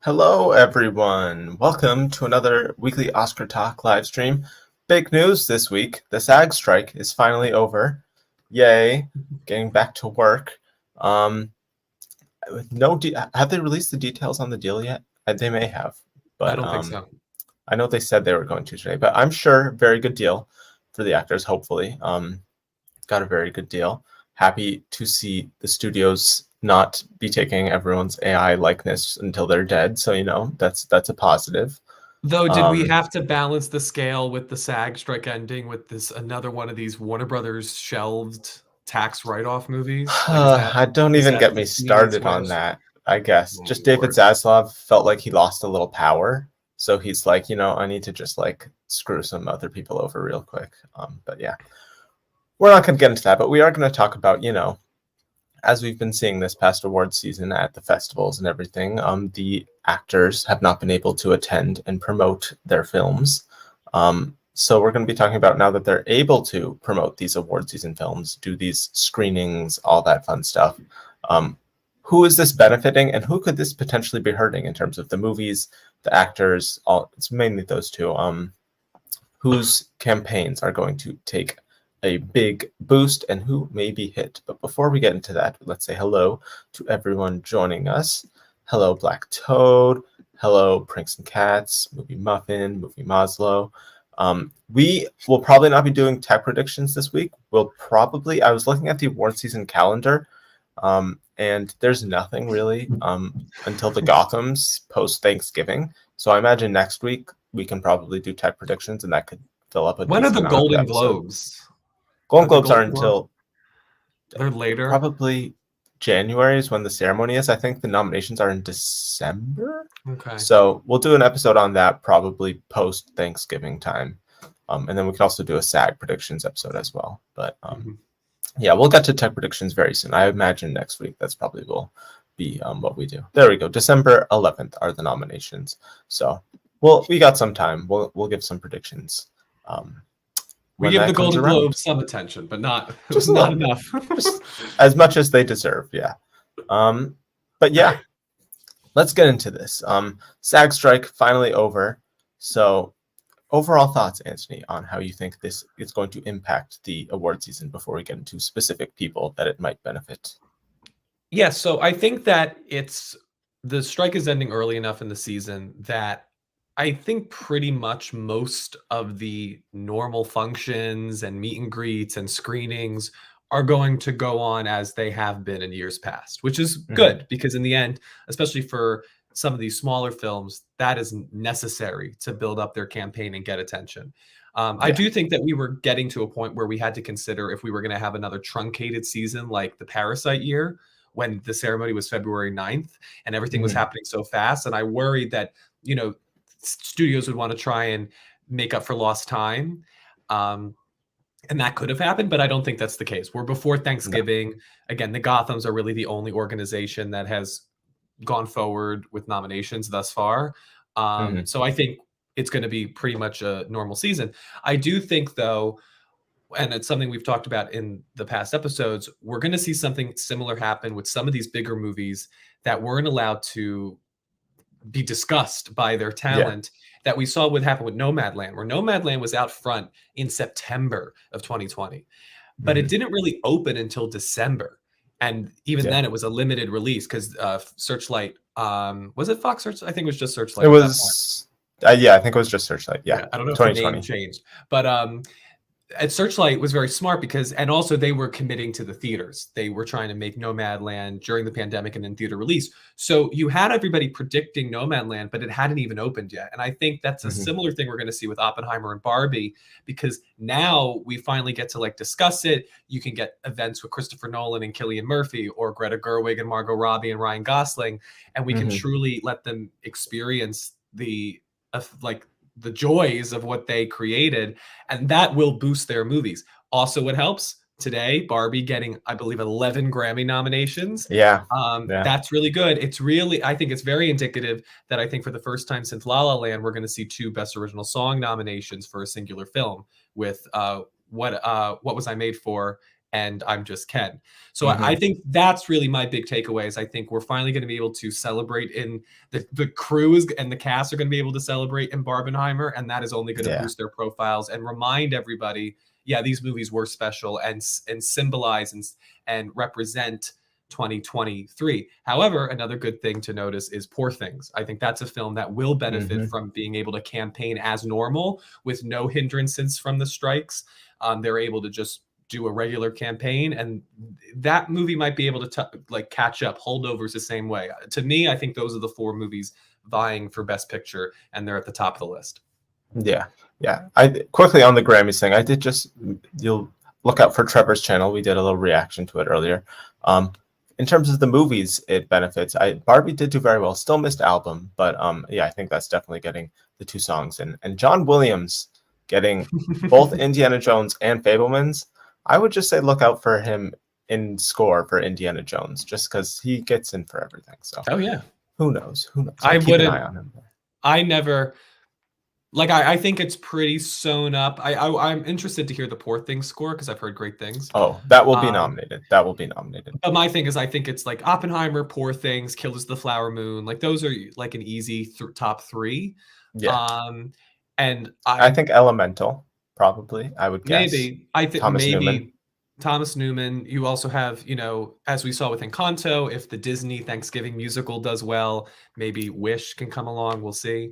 Hello, everyone. Welcome to another weekly Oscar Talk live stream. Big news this week. The SAG strike is finally over. Yay. Getting back to work. With have they released the details on the deal yet? They may have, I but don't think so. I know they said they were going to today, but I'm sure very good deal for the actors, hopefully. Got a very good deal. Happy to see the studios not be taking everyone's AI likeness until they're dead. So, that's a positive. Though, did we have to balance the scale with the SAG strike ending with this another one of these Warner Brothers shelved tax write-off movies? Like, I don't is even that get me singing its started way? on that, I guess. Oh Just David Lord. Zaslav felt like he lost a little power. So he's like, I need to just like screw some other people over real quick. But yeah, we're not going to get into that, but we are going to talk about, as we've been seeing this past award season at the festivals and everything, the actors have not been able to attend and promote their films. So we're going to be talking about now that they're able to promote these award season films, do these screenings, all that fun stuff. Who is this benefiting, and who could this potentially be hurting in terms of the movies, the actors? It's mainly those two. Whose campaigns are going to take a big boost and who may be hit. But before we get into that, let's say hello to everyone joining us. Hello, Black Toad. Hello, Prinks and Cats, Movie Muffin, Movie Maslow. We will probably not be doing tech predictions this week. I was looking at the award season calendar, and there's nothing really until the Gothams post Thanksgiving. So I imagine next week we can probably do tech predictions, and that could fill up a When are decent the amount of the Golden episode. Globes? Golden Are the Globes are Golden Globes until they're later? probably January is when the ceremony is. I think the nominations are in December. Okay. So we'll do an episode on that probably post Thanksgiving time. And then we can also do a SAG predictions episode as well. But yeah, we'll get to tech predictions very soon. I imagine next week that's probably will be what we do. There we go. December 11th are the nominations. So we got some time. We'll give some predictions. We give the Golden Globes some attention, but not just not enough. Just as much as they deserve, yeah. But yeah, let's get into this. SAG strike finally over. So overall thoughts, Anthony, on how you think this is going to impact the award season before we get into specific people that it might benefit. Yeah, so I think that the strike is ending early enough in the season that I think pretty much most of the normal functions and meet and greets and screenings are going to go on as they have been in years past, which is good because in the end, especially for some of these smaller films, that is necessary to build up their campaign and get attention. I do think that we were getting to a point where we had to consider if we were going to have another truncated season like the Parasite year when the ceremony was February 9th and everything was happening so fast. And I worried that, studios would want to try and make up for lost time. And that could have happened, but I don't think that's the case. We're before Thanksgiving. No. Again, the Gothams are really the only organization that has gone forward with nominations thus far. So I think it's going to be pretty much a normal season. I do think, though, and it's something we've talked about in the past episodes, we're going to see something similar happen with some of these bigger movies that weren't allowed to be discussed by their talent that we saw what happened with Nomadland, where Nomadland was out front in September of 2020, but it didn't really open until December. And even then it was a limited release because Searchlight, was it Fox Searchlight? I think it was just Searchlight. It was, I think it was just Searchlight. Yeah. I don't know if the name changed, but at Searchlight was very smart because, and also they were committing to the theaters. They were trying to make Nomadland during the pandemic and in theater release. So you had everybody predicting Nomadland, but it hadn't even opened yet. And I think that's a similar thing we're going to see with Oppenheimer and Barbie, because now we finally get to discuss it. You can get events with Christopher Nolan and Cillian Murphy, or Greta Gerwig and Margot Robbie and Ryan Gosling, and we can truly let them experience the joys of what they created, and that will boost their movies. Also, what helps today, Barbie getting, I believe, 11 Grammy nominations. That's really good. I think it's very indicative that I think for the first time since La La Land, we're going to see 2 Best Original Song nominations for a singular film with What Was I Made For and I'm just Ken. So I Hmm. think that's really my big takeaways. I think we're finally going to be able to celebrate in the crew and the cast are going to be able to celebrate in Barbenheimer, and that is only going to Yeah. boost their profiles and remind everybody, yeah, these movies were special and symbolize and represent 2023. However, another good thing to notice is Poor Things. I think that's a film that will benefit Hmm. from being able to campaign as normal with no hindrances from the strikes. They're able to just do a regular campaign, and that movie might be able to like catch up. Holdovers the same way. To me, I think those are the four movies vying for Best Picture, and they're at the top of the list. Yeah. Yeah. I quickly on the Grammys thing. I did just you'll look out for Trevor's channel. We did a little reaction to it earlier. Um, in terms of the movies, it benefits. Barbie did do very well. Still missed album, but yeah, I think that's definitely getting the two songs and John Williams getting both Indiana Jones and Fablemans. I would just say look out for him in score for Indiana Jones, just because he gets in for everything. So Oh yeah, who knows? Who knows? I'll I keep an eye wouldn't. on him. I never like. I think it's pretty sewn up. I'm interested to hear the Poor Things score because I've heard great things. Oh, that will be Um, nominated. That will be nominated. but my thing is, I think it's like Oppenheimer, Poor Things, Killers of the Flower Moon. Like those are like an easy top three. Yeah. Um, and I I think Elemental, probably, I would guess. I think Thomas Newman. maybe Thomas Newman. You also have, as we saw with Encanto, if the Disney Thanksgiving musical does well, maybe Wish can come along. We'll see.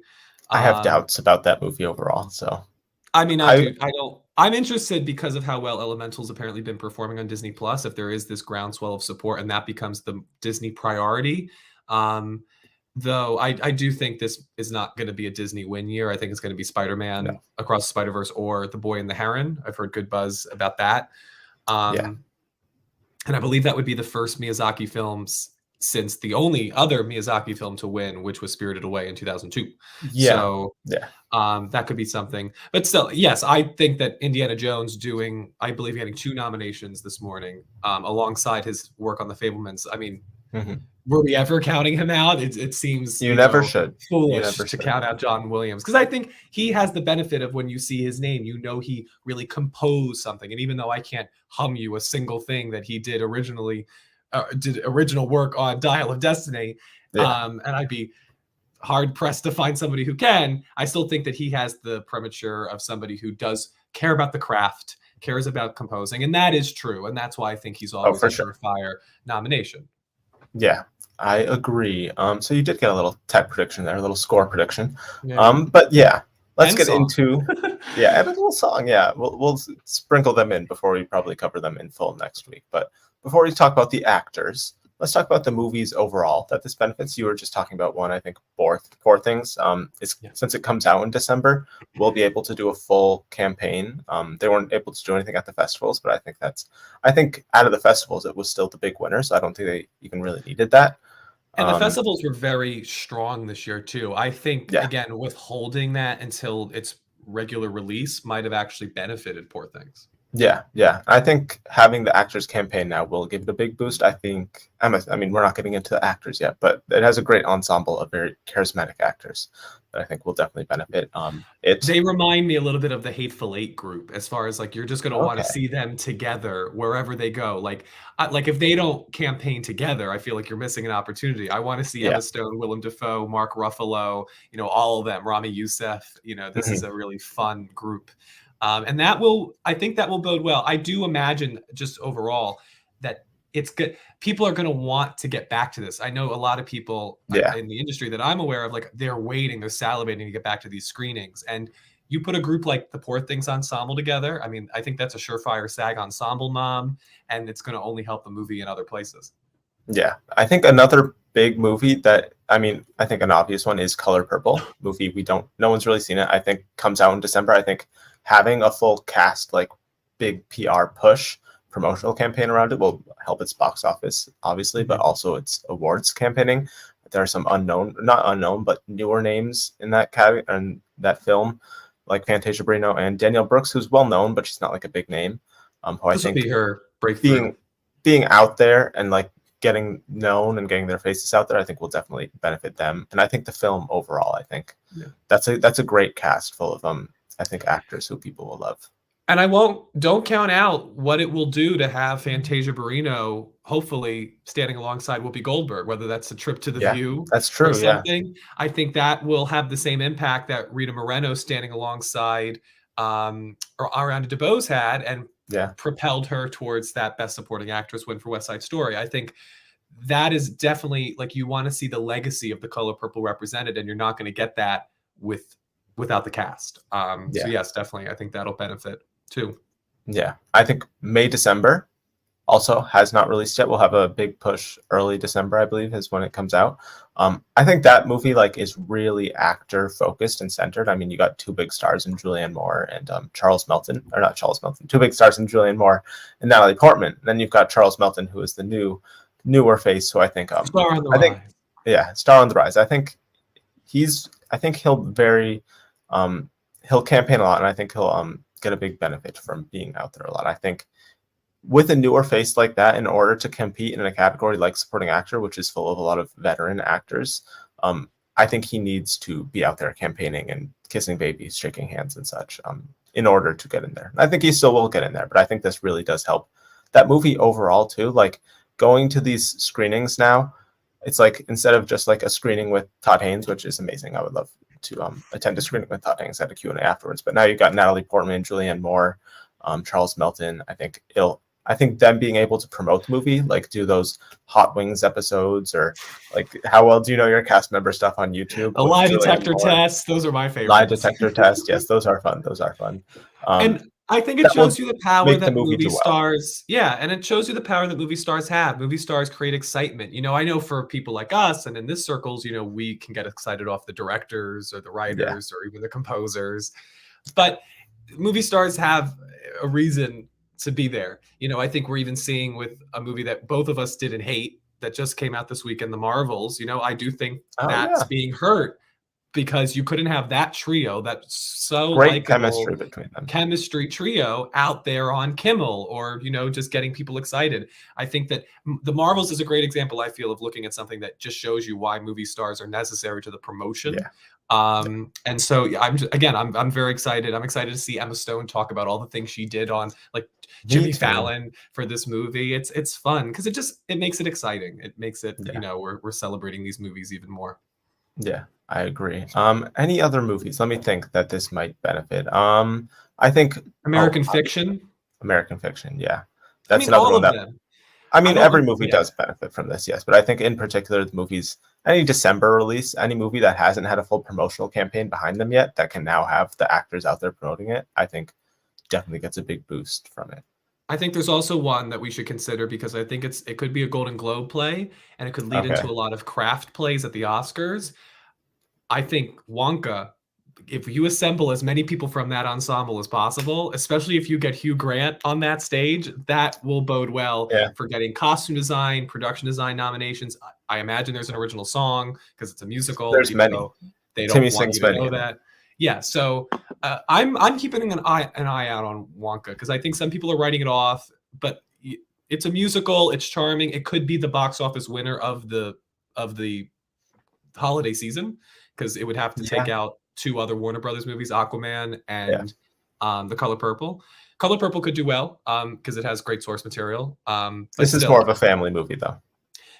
I have Um, doubts about that movie overall. So I mean, I I don't. I'm interested because of how well Elemental's apparently been performing on Disney Plus. If there is this groundswell of support, and that becomes the Disney priority, um, though I do think this is not going to be a Disney win year. I think it's going to be Spider-Man no. Across the Spider-Verse or The Boy and the Heron. I've heard good buzz about that. Yeah. And I believe that would be the first Miyazaki films since the only other Miyazaki film to win, which was Spirited Away in 2002. Yeah. So Yeah. that could be something. But still, yes, I think that Indiana Jones I believe, getting 2 nominations this morning, alongside his work on The Fablemans. I mean, Hmm. were we ever counting him out? It seems, You never should. You foolish never to should. count out John Williams because I think he has the benefit of when you see his name, he really composed something. And even though I can't hum you a single thing that he did did original work on Dial of Destiny, Yeah. and I'd be hard pressed to find somebody who can. I still think that he has the premature of somebody who does care about the craft, cares about composing, and that is true. And that's why I think he's Oh, always a for sure. surefire nomination. Yeah. I agree. So you did get a little tech prediction there, a little score prediction. Yeah, yeah. But yeah, let's And get song. into yeah, and a little song. Yeah, we'll sprinkle them in before we probably cover them in full next week. But before we talk about the actors, let's talk about the movies overall that this benefits. You were just talking about one, I think, Poor Things. It's Yeah. since it comes out in December, we'll be able to do a full campaign. They weren't able to do anything at the festivals, but I think out of the festivals, it was still the big winner. So I don't think they even really needed that. And the Um, festivals were very strong this year too. I think yeah. again, withholding that until its regular release might have actually benefited Poor Things. Yeah, yeah. I think having the actors campaign now will give it a big boost. I mean, we're not getting into the actors yet, but it has a great ensemble of very charismatic actors that I think will definitely benefit. They remind me a little bit of the Hateful Eight group, as far as like you're just going to want to Okay. see them together wherever they go. Like if they don't campaign together, I feel like you're missing an opportunity. I want to see Yeah. Emma Stone, Willem Dafoe, Mark Ruffalo, all of them, Rami Youssef. This is Hmm. a really fun group, and I think that will bode well. I do imagine just overall that it's good. People are going to want to get back to this. I know a lot of people Yeah. in the industry that I'm aware of, like they're salivating to get back to these screenings. And you put a group like the Poor Things Ensemble together. I mean, I think that's a surefire SAG Ensemble nom, and it's going to only help the movie in other places. Yeah. I think another big movie that I think an obvious one is Color Purple movie. No one's really seen it. I think comes out in December. I think having a full cast, like big PR push promotional campaign around it will help its box office, obviously, but also its awards campaigning. There are some not unknown, but newer names in that category and that film, like Fantasia Barrino and Danielle Brooks, who's well known, but she's not like a big name. Who I This will think be her breakthrough. being out there and like getting known and getting their faces out there, I think will definitely benefit them. And I think the film overall, I think Yeah. that's a great cast full of I think actors who people will love. And don't count out what it will do to have Fantasia Barrino hopefully standing alongside Whoopi Goldberg, whether that's a trip to the Yeah, View that's or true. Yeah, something. I think that will have the same impact that Rita Moreno standing alongside or Ariana DeBose had, and yeah, propelled her towards that Best Supporting Actress win for West Side Story. I think that is definitely like you want to see the legacy of The Color Purple represented, and you're not going to get that with without the cast. So yeah, yes, definitely, I think that'll benefit too. yeah. I think May, December also has not released yet. We'll have a big push early December, I believe, is when it comes out. I think that movie like is really actor focused and centered. I mean, you got two big stars in Julianne Moore and Charles Melton, or not Charles Melton, two big stars in Julianne Moore and Natalie Portman. And then you've got Charles Melton, who is the newer face. So Star on the I think rise. yeah, star on the rise. I think he'll campaign a lot, and I think he'll get a big benefit from being out there a lot. I think with a newer face like that, in order to compete in a category like supporting actor, which is full of a lot of veteran actors, I think he needs to be out there campaigning and kissing babies, shaking hands, and such, in order to get in there. I think he still will get in there, but I think this really does help that movie overall too. Like going to these screenings now, it's like instead of just like a screening with Todd Haynes, which is amazing. I would love to attend a screening with Todd Haynes at a Q&A afterwards. But now you've got Natalie Portman, Julianne Moore, Charles Melton. I think them being able to promote the movie, like do those Hot Wings episodes, or like how well do you know your cast member stuff on YouTube A with lie Julianne detector Moore. test. Those are my Lie favorites. detector test. Yes, those are fun. Those are fun. Um, And I think it that shows will you the power make the that movie movie do well. stars, yeah, and it shows you the power that movie stars have. Movie stars create excitement. I know for people like us and in this circles, we can get excited off the directors or the Yeah. writers or even the composers. But movie stars have a reason to be there. I think we're even seeing with a movie that both of us didn't hate that just came out this weekend, The Marvels. I do think Oh that's yeah. being hurt because you couldn't have that trio, that so Great likable chemistry between them. chemistry trio out there on Kimmel or, just getting people excited. I think that The Marvels is a great example, I feel, of looking at something that just shows you why movie stars are necessary to the promotion. Yeah. And so yeah, I'm very excited. I'm excited to see Emma Stone talk about all the things she did on like Me Jimmy too. Fallon for this movie. It's fun because it makes it exciting. It makes it, Yeah. we're celebrating these movies even more. Yeah, I agree. Any other movies? Let me think that this might benefit. I think American obviously Fiction. American Fiction. Yeah, I that's mean, another all one of that them. I I mean don't every like, movie yeah. does benefit from this, yes, but I think in particular the movies, any December release, any movie that hasn't had a full promotional campaign behind them yet, that can now have the actors out there promoting it, I think definitely gets a big boost from it. I think there's also one that we should consider because I think it could be a Golden Globe play and it could lead into Okay. a lot of craft plays at the Oscars. I think Wonka, if you assemble as many people from that ensemble as possible, especially if you get Hugh Grant on that stage, that will bode well Yeah. for getting costume design, production design nominations. I imagine there's an original song because it's a musical, There's even many. though they Timmy don't want you sings to many know in it. that. Yeah, so I'm keeping an eye out on Wonka because I think some people are writing it off, but it's a musical. It's charming. It could be the box office winner of the holiday season because it would have to take Yeah. out two other Warner Brothers movies, Aquaman Yeah. and The Color Purple. Color Purple could do well because it has great source material, but This is more still of a family movie though.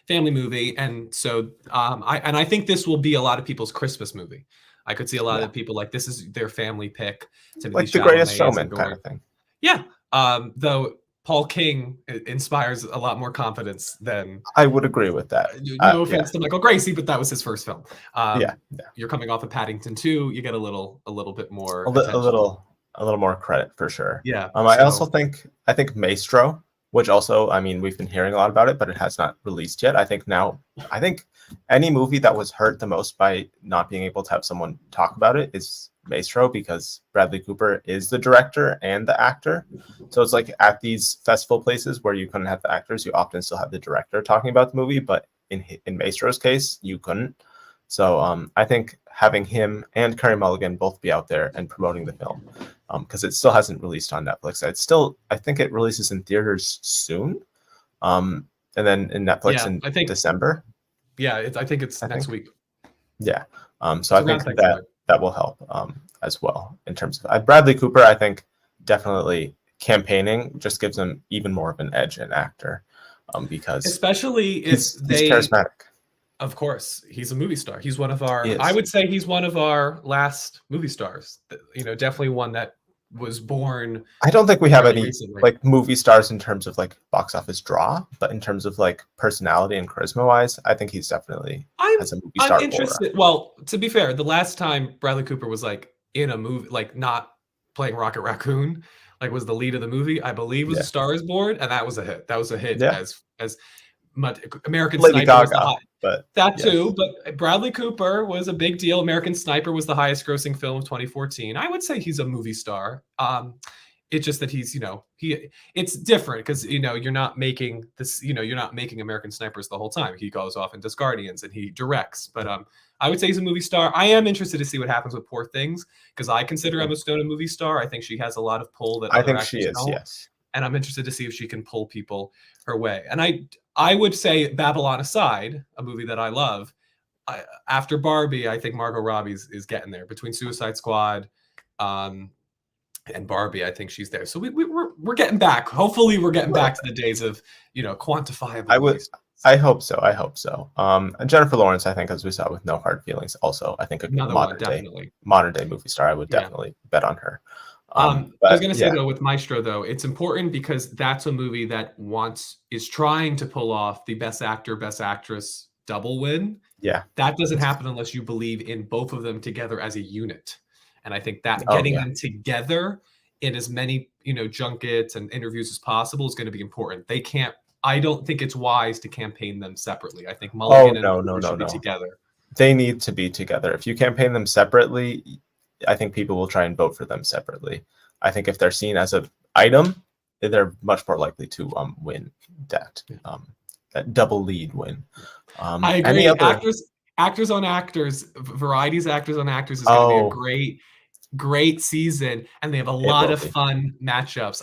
family movie. And so I think this will be a lot of people's Christmas movie. I could see a lot Yeah. of people like this is their family pick. Timothy Like The Greatest Chalamet is Showman kind adored. of thing. Yeah, though Paul King inspires a lot more confidence than I would agree with that. no Yeah. offense to Michael Gracie, but that was his first film. Yeah. Yeah. You're coming off of Paddington 2, you get a little bit a, more li- a attention. little a little more credit for sure. Yeah. I think Maestro, which also I mean we've been hearing a lot about it, but it has not released yet. I think any movie that was hurt the most by not being able to have someone talk about it is Maestro because Bradley Cooper is the director and the actor. So it's like at these festival places where you couldn't have the actors, you often still have the director talking about the movie, but in Maestro's case, you couldn't. So I think having him and Carey Mulligan both be out there and promoting the film, because it still hasn't released on Netflix. I think it releases in theaters soon, and then in Netflix Yeah, in I think December. I think it's I next think, week. yeah. So It's I around think Thanksgiving. that will help as well in terms of Bradley Cooper. I think definitely campaigning just gives him even more of an edge in actor, because Especially if he's they, charismatic. of course, he's a movie star. He's one of He our, I is. would say he's one of our last movie stars. You know, definitely one that was born I don't think we have fairly any recently. like movie stars in terms of like box office draw, but in terms of like personality and charisma wise, I think he's definitely I'm has a movie I'm star aura. interested. Well, to be fair, the last time Bradley Cooper was like in a movie, like not playing Rocket Raccoon, like was the lead of the movie, I believe was A Yeah. Star Is Born, and that was a hit. That was a hit Yeah. as much. American Lady Sniper was the Gaga, hot. but That too, yes. but Bradley Cooper was a big deal. American Sniper was the highest grossing film of 2014. I would say he's a movie star. It's just that he's, it's different because, you're not making this, you're not making American Snipers the whole time. He goes off and does Guardians and he directs. But I would say he's a movie star. I am interested to see what happens with Poor Things because I consider Mhm. Emma Stone a movie star. I think she has a lot of pull that I other think she actors is, don't. yes. And I'm interested to see if she can pull people her way. And I would say Babylon aside, a movie that I love, after Barbie, I think Margot Robbie is getting there. Between Suicide Squad, and Barbie, I think she's there. So we're getting back. Hopefully, we're getting back to the days of quantifiable I would. movies. I hope so. I hope so. And Jennifer Lawrence, I think, as we saw with No Hard Feelings, also I think a Another one, definitely. modern day movie star. I would Yeah. definitely bet on her. I was But gonna say yeah, though, with Maestro though, it's important because that's a movie that is trying to pull off the Best Actor, Best Actress double win. yeah. That doesn't happen unless you believe in both of them together as a unit. And I think that Oh getting yeah. them together in as many, junkets and interviews as possible is going to be important. I don't think it's wise to campaign them separately. I think Oh Mulligan and no, no, Cooper no, should be no. together. They need to be together. If you campaign them separately, I think people will try and vote for them separately. I think if they're seen as an item, they're much more likely to win that double lead win. I Any agree. other? Actors on actors, varieties actors on actors is going to be a Oh, great season, and they have a it lot will of be. fun matchups.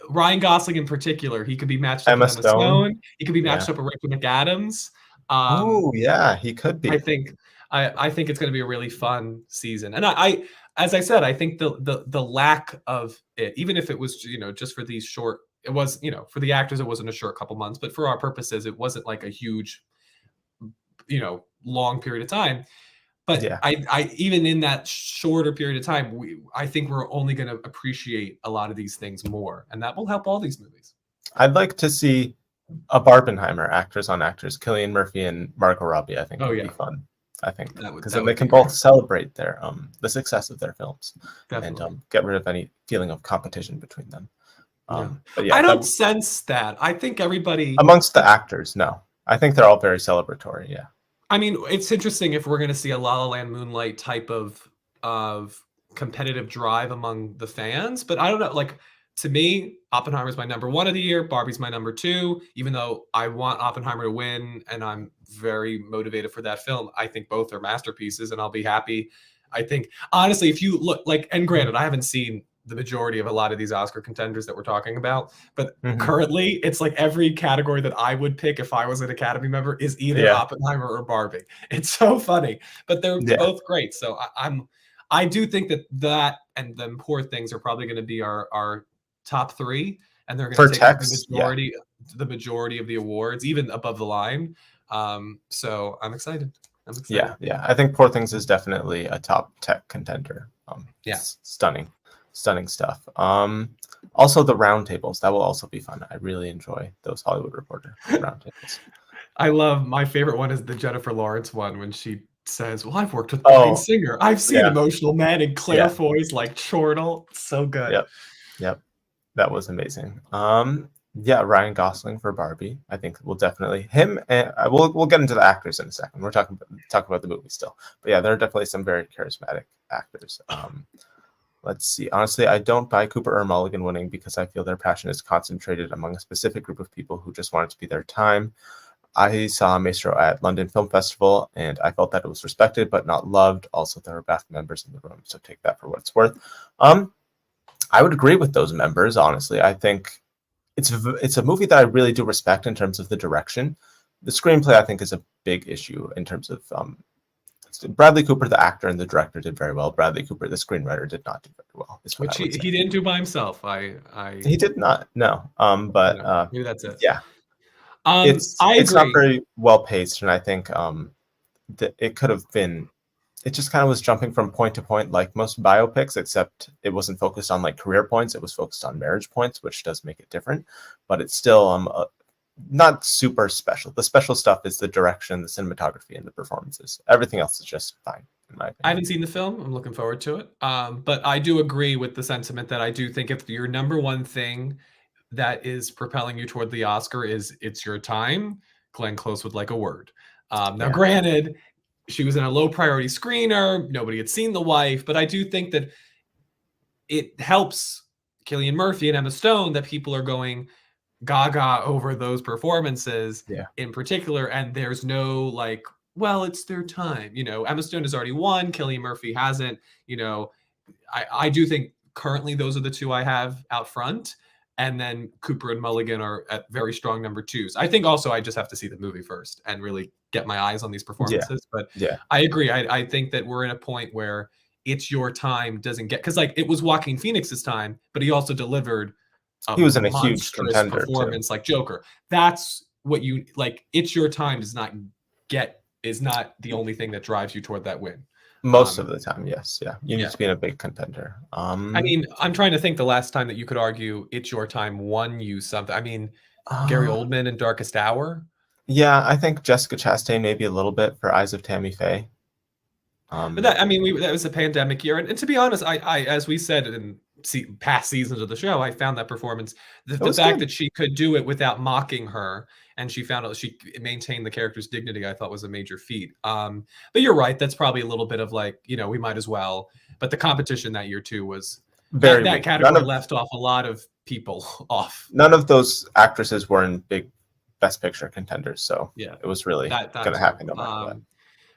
Ryan Gosling in particular, he could be matched up Emma with Emma Stone. Stone. He could be Yeah. matched up with Rachel McAdams. Um, Oh, yeah, he could I be. think I think it's going to be a really fun season, and as I said, I think the lack of it, even if it was just for these short, it was for the actors it wasn't a short couple months, but for our purposes it wasn't like a huge long period of time. But Yeah. I even in that shorter period of time, I think we're only going to appreciate a lot of these things more, and that will help all these movies. I'd like to see a Barbenheimer, actors on actors, Cillian Murphy and Margot Robbie. I think Oh would be yeah, fun. I think that would because that then they would be can great. both celebrate their the success of their films and Definitely. get rid of any feeling of competition between them. Yeah. But yeah, I don't sense that. I think everybody amongst the actors, no, I think they're all very celebratory. Yeah. I mean, it's interesting if we're going to see a La La Land Moonlight type of competitive drive among the fans, but I don't know. Like to me, Oppenheimer's my number one of the year. Barbie's my number two. Even though I want Oppenheimer to win, and I'm very motivated for that film, I think both are masterpieces, and I'll be happy. I think honestly, if you look like, and granted, I haven't seen the majority of a lot of these Oscar contenders that we're talking about, but Mhm. currently it's like every category that I would pick if I was an Academy member is either Yeah. Oppenheimer or Barbie. It's so funny, but they're Yeah. both great. So I do think that and them Poor Things are probably going to be our top three, and they're going For to take home text, yeah. the majority of the awards, even above the line. So I'm excited. Yeah, yeah. I think Poor Things is definitely a top tech contender. Yeah. Stunning, stunning stuff. Also the roundtables, that will also be fun. I really enjoy those Hollywood Reporter roundtables. I love my favorite one is the Jennifer Lawrence one when she says, "Well, I've worked with Bryan Oh, Singer. I've seen yeah, Emotional Man and Claire yeah, Foy's like Chortle." So good. yep, yep. That was amazing. Yeah, Ryan Gosling for Barbie. I think we'll definitely him and we'll get into the actors in a second. We're talking about the movie still, but yeah, there are definitely some very charismatic actors. Let's see. Honestly, I don't buy Cooper or Mulligan winning because I feel their passion is concentrated among a specific group of people who just want it to be their time. I saw Maestro at London Film Festival, and I felt that it was respected but not loved. Also, there were BAFTA members in the room, so take that for what it's worth. I would agree with those members. Honestly, I think it's a movie that I really do respect in terms of the direction. The screenplay, I think, is a big issue in terms of Bradley Cooper, the actor and the director, did very well. Bradley Cooper, the screenwriter, did not do very well. Is what Which I would say. he didn't do by himself. He did not. No. But Maybe that's it. yeah, I it's not agree. very well paced, and I think it could have been. It just kind of was jumping from point to point like most biopics, except it wasn't focused on like career points. It was focused on marriage points, which does make it different. But it's still not super special. The special stuff is the direction, the cinematography, and the performances. Everything else is just fine, in my I opinion. haven't seen the film. I'm looking forward to it. But I do agree with the sentiment that I do think if your number one thing that is propelling you toward the Oscar is it's your time, Glenn Close would like a word. Now, Yeah. granted, she was in a low priority screener. Nobody had seen The Wife, but I do think that it helps Cillian Murphy and Emma Stone that people are going gaga over those performances Yeah. in particular. And there's no like, well, it's their time. Emma Stone has already won. Cillian Murphy hasn't. I do think currently those are the two I have out front. And then Cooper and Mulligan are at very strong number twos. I think also I just have to see the movie first and really get my eyes on these performances. But Yeah. I agree. I think that we're in a point where it's your time doesn't get, because like it was Joaquin Phoenix's time, but he also delivered a He was in a huge monstrous contender too. performance like Joker. That's what you like. It's your time is not the only thing that drives you toward that win. Most of the time, yes. Yeah. You need Yeah. to be in a big contender. I mean, I'm trying to think the last time that you could argue it's your time won you something. I mean, Gary Oldman in Darkest Hour. Yeah, I think Jessica Chastain maybe a little bit for Eyes of Tammy Faye. But that, I mean, that was a pandemic year, and to be honest, I as we said in past seasons of the show, I found that performance, the was fact good. that she could do it without mocking her, and she found out she maintained the character's dignity, I thought was a major feat. But you're right, that's probably a little bit of like, we might as well. But the competition that year too was Very that weak. category left off a lot of people off. None of those actresses were in big Best Picture contenders, so Yeah, it was really that going to too. happen no matter what.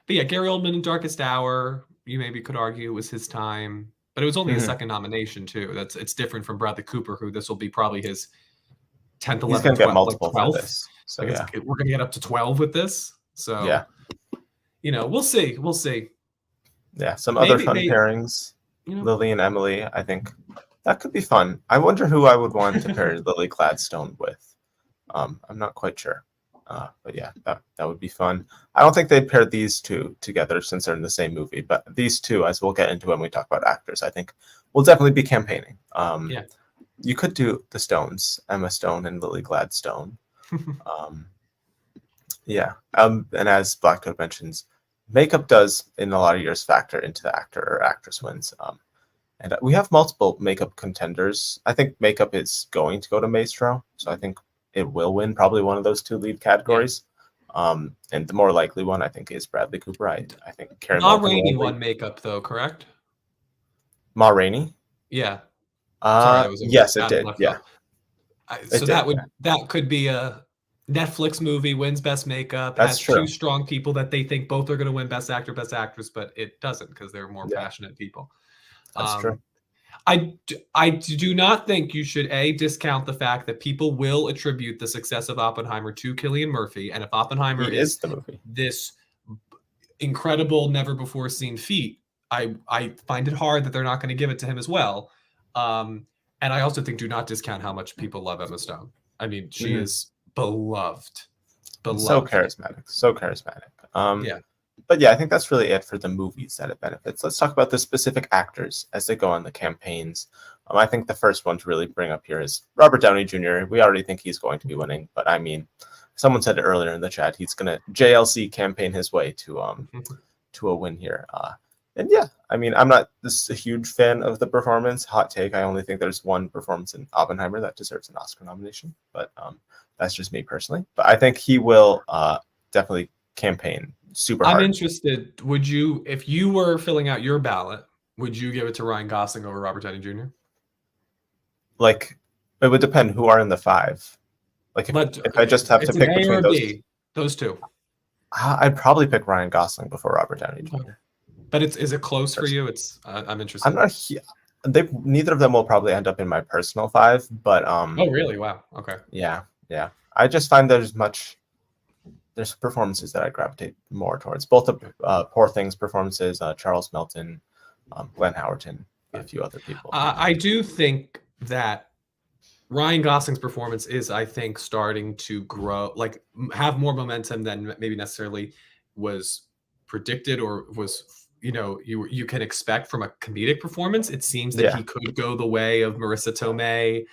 But yeah, Gary Oldman in Darkest Hour, you maybe could argue was his time, but it was only his second nomination too. It's different from Bradley Cooper, who this will be probably his 10th, 11th, He's going to get 12th, multiple like for 12th. this. So Like yeah, we're going to get up to 12 with this. So yeah, we'll see. We'll see. Yeah, some Maybe other fun pairings. Lily and Emily, I think that could be fun. I wonder who I would want to pair Lily Gladstone with. I'm not quite sure. But yeah, that would be fun. I don't think they paired these two together since they're in the same movie, but these two, as we'll get into when we talk about actors, I think we'll definitely be campaigning. Yeah. You could do the Stones, Emma Stone and Lily Gladstone. Yeah. And as Black Toad mentions, makeup does in a lot of years factor into the actor or actress wins. And we have multiple makeup contenders. I think makeup is going to go to Maestro, so I think it will win probably one of those two lead categories. Yeah. And the more likely one, I think, is Bradley Cooper. I think Carey Ma Rainey won makeup, though, correct? Ma Rainey? Yeah. Sorry, that was yes, it did. Yeah. So that could be a Netflix movie, wins Best Makeup, That's has true. two strong people that they think both are going to win Best Actor, Best Actress, but it doesn't because they're more passionate people. That's true. I do not think you should discount the fact that people will attribute the success of Oppenheimer to Cillian Murphy, and if Oppenheimer is the movie, this incredible, never before seen feat, I find it hard that they're not going to give it to him as well. And I also think do not discount how much people love Emma Stone. I mean, she is beloved. So charismatic. Yeah. But yeah, I think that's really it for the movies that it benefits. Let's talk about the specific actors as they go on the campaigns. I think the first one to really bring up here is Robert Downey Jr. We already think he's going to be winning, but I mean, someone said it earlier in the chat, he's going to JLC campaign his way to a win here. And yeah, I mean, I'm not a huge fan of the performance. Hot take. I only think there's one performance in Oppenheimer that deserves an Oscar nomination, but that's just me personally. But I think he will definitely campaign super hard. I'm interested. Would you, if you were filling out your ballot, would you give it to Ryan Gosling over Robert Downey Jr.? Like, it would depend who are in the five. Like, if I just have to pick between those two, I'd probably pick Ryan Gosling before Robert Downey Jr. But is it close for you? I'm interested. I'm not. Neither of them will probably end up in my personal five, but oh really? Wow. Okay. Yeah. I just find there's much there's performances that I gravitate more towards. Both the Poor Things performances, Charles Melton, Glenn Howerton, a few other people. I do think that Ryan Gosling's performance is, I think, starting to grow, like have more momentum than maybe necessarily was predicted or was, you can expect from a comedic performance. It seems that Yeah. he could go the way of Marissa Tomei.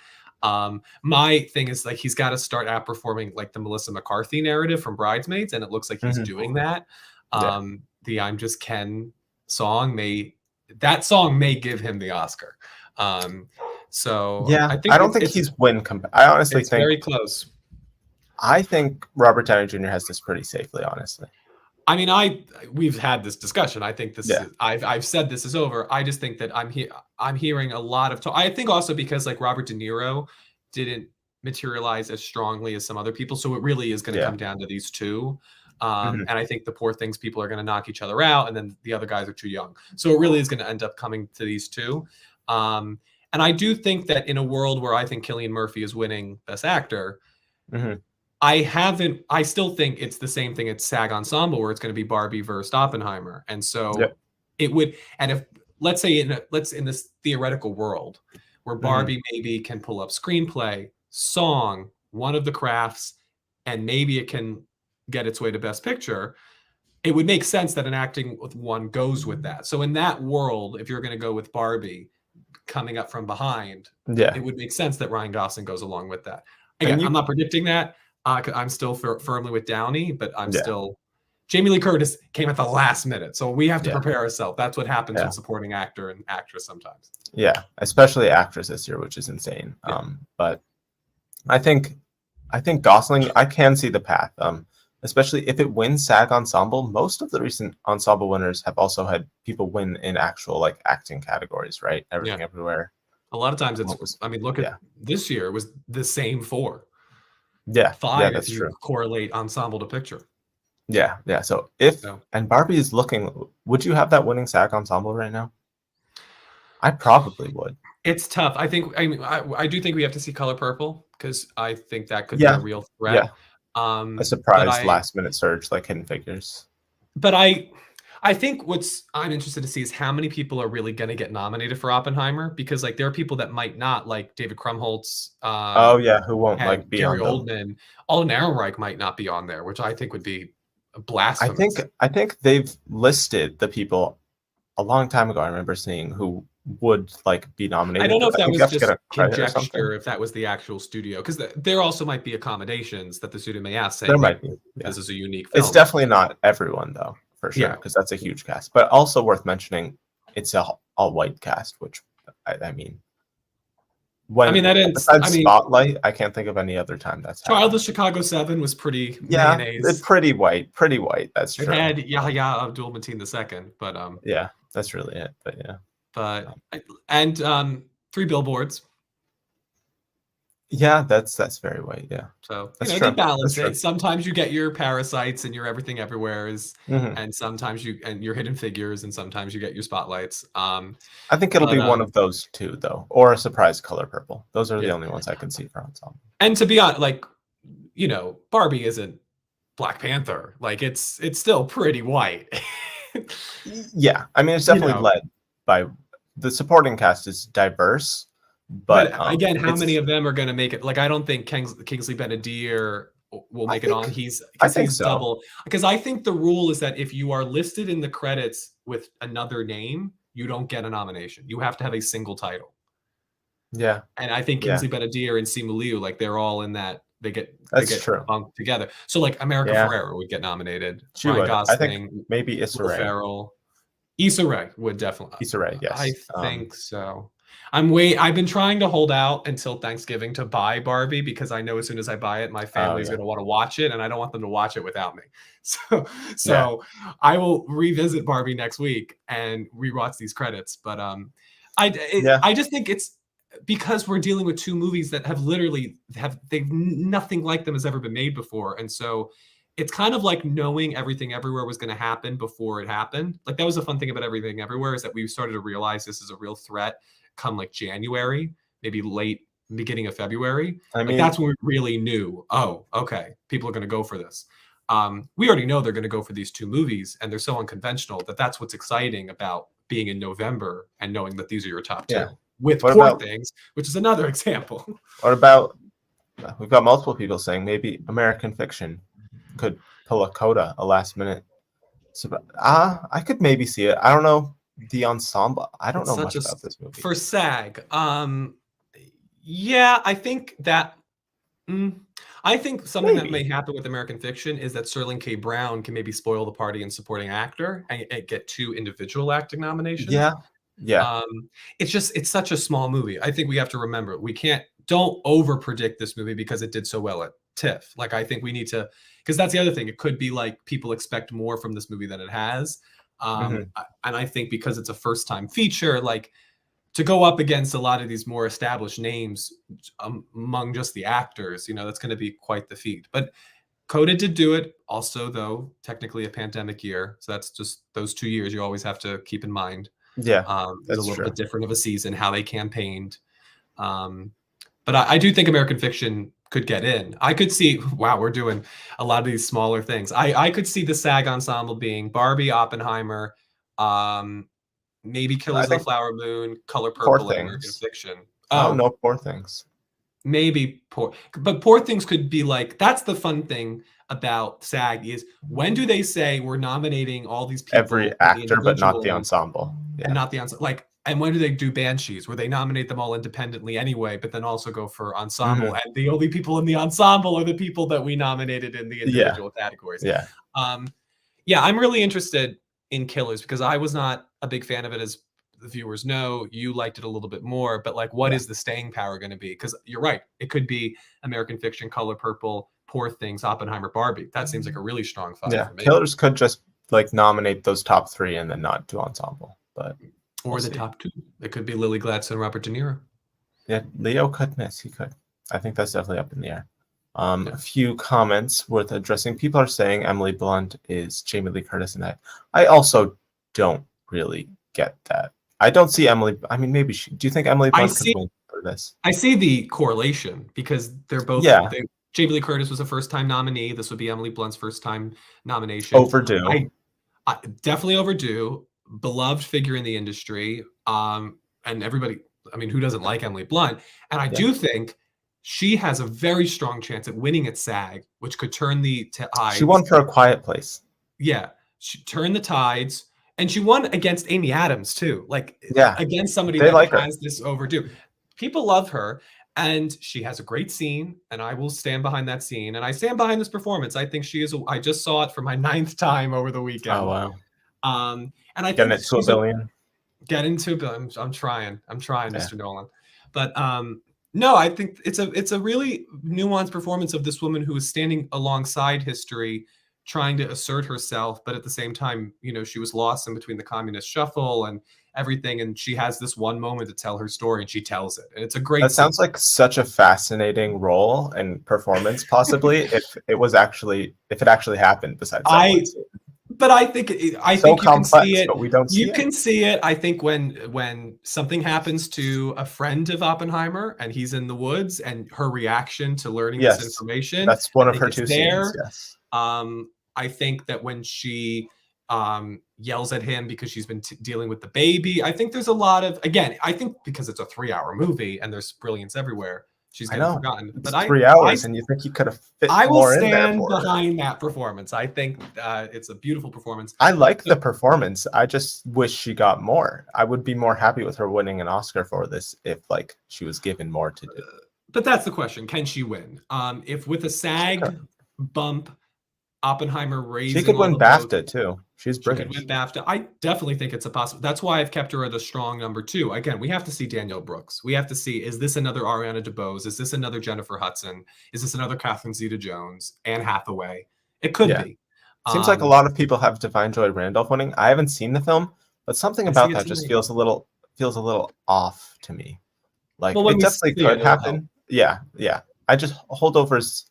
My thing is like he's got to start outperforming like the Melissa McCarthy narrative from Bridesmaids, and it looks like he's doing that. Yeah. The "I'm Just Ken" song may give him the Oscar. So Yeah, I think I don't think he's win. I honestly it's think very close. I think Robert Downey Jr. has this pretty safely. Honestly, I mean, we've had this discussion. I think this Yeah. is, I've said this is over. I just think that I'm hearing a lot of talk. I think also because like Robert De Niro didn't materialize as strongly as some other people, so it really is going to Yeah. come down to these two. Mhm. And I think the Poor Things people are going to knock each other out, and then the other guys are too young. So it really is going to end up coming to these two. And I do think that in a world where I think Cillian Murphy is winning Best Actor, Mhm. I still think it's the same thing at SAG Ensemble where it's going to be Barbie versus Oppenheimer. And so Yep. it would, and if let's say in this theoretical world where Mhm. Barbie maybe can pull up screenplay, song, one of the crafts, and maybe it can get its way to Best Picture, it would make sense that an acting with one goes with that. So in that world, if you're going to go with Barbie coming up from behind, Yeah. it would make sense that Ryan Gosling goes along with that. And Again, you- I'm not predicting that. I'm still firmly with Downey, but I'm Yeah. still. Jamie Lee Curtis came at the last minute, so we have to Yeah. prepare ourselves. That's what happens Yeah. with supporting actor and actress sometimes. Yeah, especially actress this year, which is insane. Yeah. But I think Gosling, I can see the path. Especially if it wins SAG Ensemble. Most of the recent ensemble winners have also had people win in actual like acting categories, right? Everything Everywhere. A lot of times What it's. was- I mean, look yeah. at this year. It was the same four, Yeah, five that's if you true. correlate ensemble to picture. Yeah. So if So. and Barbie is looking, would you have that winning SAG Ensemble right now? I probably would. It's tough. I think. I mean, I do think we have to see Color Purple because I think that could be Yeah. a real threat. A But surprise last minute surge like Hidden Figures. But I think what's I'm interested to see is how many people are really going to get nominated for Oppenheimer, because like there are people that might not, like David Krumholtz. Oh yeah, who won't and like be Gary on them? Oldman. Alden Ehrenreich might not be on there, which I think would be blasphemous. I think they've listed the people a long time ago. I remember seeing who would like be nominated. I don't know if I that think was you have to just get a credit or something. conjecture, if that was the actual studio, because there also might be accommodations that the studio may ask. There might be. Yeah. This is a unique film. It's definitely not everyone though, for sure, because that's a huge cast. But also worth mentioning, it's a all-white cast, which I mean, besides Spotlight, I can't think of any other time that's happened. Childless Chicago 7 was pretty mayonnaise. It's pretty white. That's true. It had Yahya Abdul-Mateen II, but yeah, that's really it. But yeah, and 3 Billboards. Yeah, that's very white. Yeah, so that's they balance it. Sometimes you get your Parasites and your Everything Everywheres, and sometimes your Hidden Figures, and sometimes you get your Spotlights. I think it'll be one of those two though, or a surprise Color Purple. Those are the only ones I can see for ensemble. And to be honest, like Barbie isn't Black Panther. Like it's still pretty white. Yeah, I mean it's definitely led by the supporting cast is diverse. But again, how many of them are going to make it? Like, I don't think Kingsley Ben-Adir will make it on. I think so. Double, because I think the rule is that if you are listed in the credits with another name, you don't get a nomination. You have to have a single title. Yeah, and I think Kingsley Ben-Adir and Simu Liu, like they're all in that. They get bunked together. So like America Ferrera would get nominated. She would. Gosling, I think maybe Issa Rae. Ferrell. Issa Rae would definitely. Issa Rae, yes. I think so. I've been trying to hold out until Thanksgiving to buy Barbie, because I know as soon as I buy it, my family's going to want to watch it, and I don't want them to watch it without me. So I will revisit Barbie next week and rewatch these credits. But I just think it's because we're dealing with two movies that they've nothing like them has ever been made before, and so it's kind of like knowing Everything Everywhere was going to happen before it happened. Like that was the fun thing about Everything Everywhere, is that we started to realize this is a real threat come like January, maybe late beginning of February. I mean, that's when we really knew, oh, okay, people are going to go for this. we already know they're going to go for these two movies, and they're so unconventional that that's what's exciting about being in November and knowing that these are your top Yeah. two. With What Poor about Things, which is another example. what about we've got multiple people saying maybe American Fiction could pull a coda, a last minute. So, I could maybe see it. I don't know the ensemble. I don't It's know such much a about this movie. for SAG. Yeah, I think that. Mm, I think something that may Maybe. happen with American Fiction is that Sterling K. Brown can maybe spoil the party in supporting actor and get two individual acting nominations. Yeah. Yeah. It's such a small movie. I think we have to remember we don't over predict this movie because it did so well at TIFF. Like I think we need to, because that's the other thing. It could be like people expect more from this movie than it has. Hmm. And I think because it's a first time feature, like to go up against a lot of these more established names among just the actors, that's going to be quite the feat. But Coda did do it. Also, though, technically a pandemic year, so that's just those 2 years you always have to keep in mind. Yeah. It was a That's little true. bit different of a season, how they campaigned. But I do think American Fiction could get in. I could see, wow, we're doing a lot of these smaller things. I could see the SAG ensemble being Barbie, Oppenheimer, maybe I Killers of the think Flower Moon, Color Poor Purple, and American Things. Fiction. Oh Oh, no, Poor Things. maybe but Poor Things could be like, that's the fun thing about SAG is when do they say we're nominating all these Every people in the actor, but not the individual ensemble. and Yeah. not the ensemble. Like, and when do they do Banshees, where they nominate them all independently anyway, but then also go for ensemble? Hmm. And the only people in the ensemble are the people that we nominated in the Yeah. individual categories. Yeah. Um, yeah, I'm really interested in Killers because I was not a big fan of it, as the viewers know. You liked it a little bit more, but like, what Yeah. is the staying power going to be? Because you're right, it could be American Fiction, Color Purple, Poor Things, Oppenheimer, Barbie. That seems like a really strong five Yeah. for me. Killers could just like nominate those top three and then not do ensemble, but we'll Or the see. top two. It could be Lily Gladstone, Robert De Niro. Yeah, Leo could miss. He could. I think that's definitely up in the air. Yeah. A few comments worth addressing. People are saying Emily Blunt is Jamie Lee Curtis in that. I also don't really get that. I don't see Emily. I mean, maybe she. Do you think Emily I Blunt could see win for this? I see the correlation because they're both Yeah, Jamie Lee Curtis was a first time nominee. This would be Emily Blunt's first time nomination. overdue. I, I definitely overdue, beloved figure in the industry. And everybody, I mean, who doesn't like Emily Blunt? And I Yeah, do think she has a very strong chance at winning at SAG, which could turn the she won tides. for A Quiet Place. Yeah, she turned the tides, and she won against Amy Adams too, like Yeah, against somebody they that like her. has this overdue. People love her, and she has a great scene, and I will stand behind that scene, and I stand behind this performance. I think she is. I just saw it for my ninth time over the Oh weekend, wow, and I getting think it to a she's a billion. get into. I'm trying, Yeah, Mr. Nolan, but no, I think it's a really nuanced performance of this woman who is standing alongside history, trying to assert herself, but at the same time, she was lost in between the communist shuffle and everything, and she has this one moment to tell her story, and she tells it, and it's a great that scene. sounds like such a fascinating role and performance. Possibly, if it actually happened. Besides that one I scene. But I think So you can see complex, it. but we don't You see it. can see it. I think when something happens to a friend of Oppenheimer and he's in the woods and her reaction to learning this Yes, information, that's one I of think her it's two scenes. there. Yes, I think that when she yells at him because she's been dealing with the baby, I think there's a lot of, again, I think because it's a 3-hour movie and there's brilliance everywhere, she's I getting know. forgotten. It's But 3 hours, and you think you could have fit I will more in there stand for her. behind that performance. I think it's a beautiful performance. I like the performance. I just wish she got more. I would be more happy with her winning an Oscar for this if like she was given more to do. But that's the question: can she win? If with a She SAG could. bump, Oppenheimer She raising could all win the votes, BAFTA too. She's she could win British. BAFTA. I definitely think it's a possible. That's why I've kept her at a strong number two. Again, we have to see Danielle Brooks. We have to see, is this another Ariana DeBose? Is this another Jennifer Hudson? Is this another Catherine Zeta-Jones? Anne Hathaway? It could Yeah. be. Seems like a Um, lot of people have Divine Joy Randolph winning. I haven't seen the film, but something I see about it that just tonight. feels a little off to me. Like Well, when it we definitely see it, could it'll help. happen. Yeah, yeah. I just holdovers.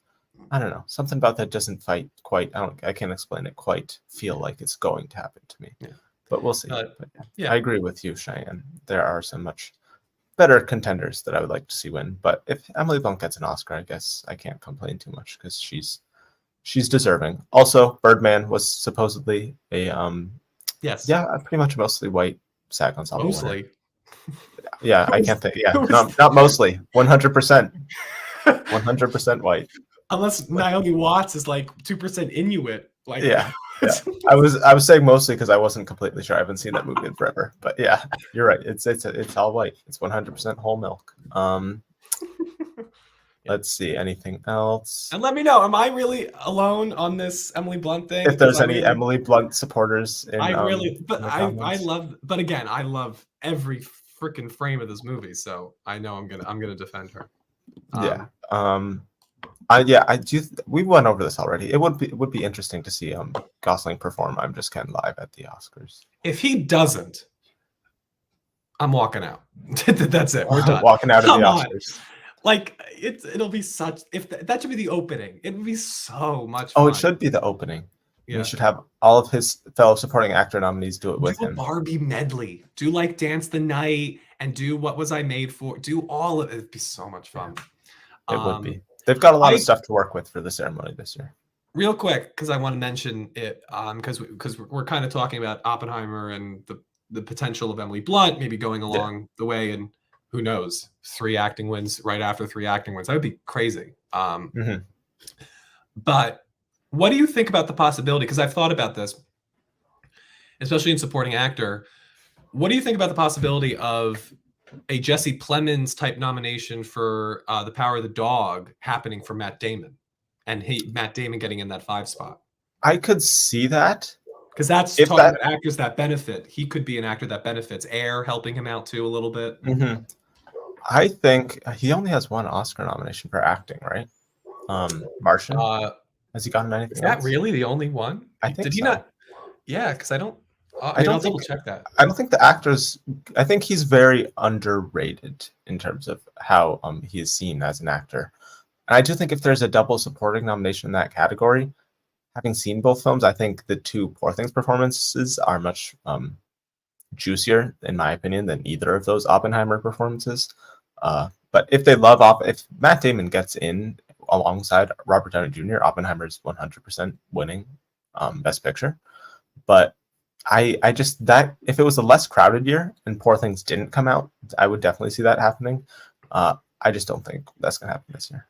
I don't know. Something about that doesn't fight quite. I can't explain it. Quite feel like it's going to happen to me. Yeah. But we'll see. Uh, But yeah, yeah. I agree with you, Cheyenne. There are some much better contenders that I would like to see win. But if Emily Blunt gets an Oscar, I guess I can't complain too much because she's she's deserving. Also, Birdman was supposedly a Yes, yeah, pretty much mostly white SAG Ensemble winner. mostly. Yeah, Who I was, can't think. Yeah, who was not mostly. 100%. 100% white. unless Naomi Watts is like 2% Inuit. Like, Yeah, yeah. I was saying mostly because I wasn't completely sure. I haven't seen that movie in forever. But yeah, you're right. It's all white. It's 100% whole milk. Let's see. Anything else? and let me know, am I really alone on this Emily Blunt thing? If Because there's any Emily Blunt supporters I really, in but the I comments. love, but again, I love every freaking frame of this movie, so I know I'm gonna defend her. Yeah. I do. We went over this already. It would be interesting to see Gosling perform "I'm Just Ken" live at the Oscars. If he doesn't, I'm walking out. That's it. We're done. Walking out of the Come on. Oscars. Like it'll be such if that should be the opening. It would be so much Oh, fun. it should be the opening. Yeah. We should have all of his fellow supporting actor nominees do it with Do a him. Barbie medley. Do like Dance the Night and do What Was I Made For? Do all of it. It'd be so much fun. It would be. They've got a lot of I- stuff to work with for the ceremony this year. Real quick, because I want to mention it, because we're kind of talking about Oppenheimer and the potential of Emily Blunt maybe going along the way, and who knows, 3 acting wins right after 3 acting wins. That would be crazy. Mhm. But what do you think about the possibility? Because I've thought about this, especially in supporting actor. What do you think about the possibility of a Jesse Plemons type nomination for The Power of the Dog happening for Matt Damon, and Matt Damon getting in that 5 spot? I could see that. Because that's If talking that- about actors that benefit. He could be an actor that benefits. Air helping him out too a little bit. Mhm. I think he only has 1 Oscar nomination for acting, right? Martian. Has he gotten anything Is that else? really the only one? I think Did he so. not? Yeah, because I don't. I don't I'll think- double check that. I don't think the actors. I think he's very underrated in terms of how he is seen as an actor. And I do think if there's a double supporting nomination in that category, having seen both films, I think the 2 Poor Things performances are much juicier, in my opinion, than either of those Oppenheimer performances. But if if Matt Damon gets in alongside Robert Downey Jr., Oppenheimer's 100% winning Best Picture. But I just that if it was a less crowded year and Poor Things didn't come out, I would definitely see that happening. I just don't think that's gonna happen this year.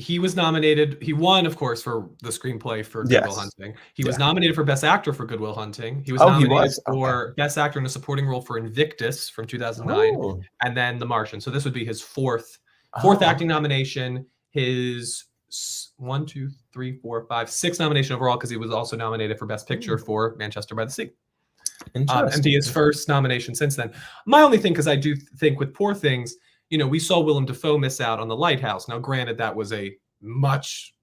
He was nominated. He won, of course, for the screenplay for Good Will Yes. Hunting. He was nominated for Best Actor for Good Will Hunting. He was Oh, he nominated was? for Best Actor in a Supporting Role for Invictus from 2009, Oh. and then The Martian. So this would be his fourth Oh. acting nomination. His 1, 2, 3, 4, 5, 6 nomination overall, because he was also nominated for Best Picture for Manchester by the Sea. And be his first nomination since then. My only thing, because I do think with Poor Things, we saw Willem Dafoe miss out on The Lighthouse. Now, granted, that was a much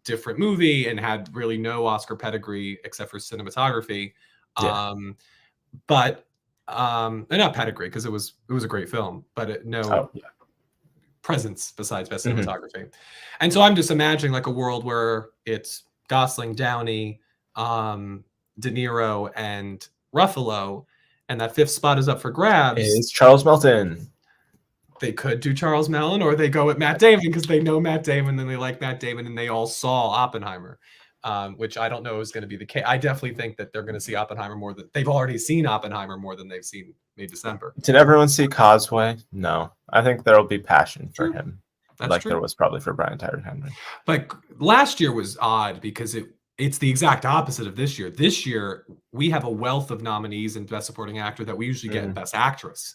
different movie and had really no Oscar pedigree except for cinematography. Yeah. But not pedigree, because it was a great film, but presence besides best cinematography. And so I'm just imagining like a world where it's Gosling, Downey, De Niro, and Ruffalo, and that 5th spot is up for grabs. It's Charles Melton. They could do Charles Mellon, or they go with Matt Damon because they know Matt Damon and they like Matt Damon and they all saw Oppenheimer, which I don't know is going to be the case. I definitely think that they're going to see Oppenheimer more than they've already seen Oppenheimer more than they've seen May December. Did everyone see Causeway? No. I think there'll be passion for him. That's like true. There was probably for Brian Tyree Henry. But last year was odd because it's the exact opposite of this year. This year, we have a wealth of nominees in Best Supporting Actor that we usually get in Best Actress.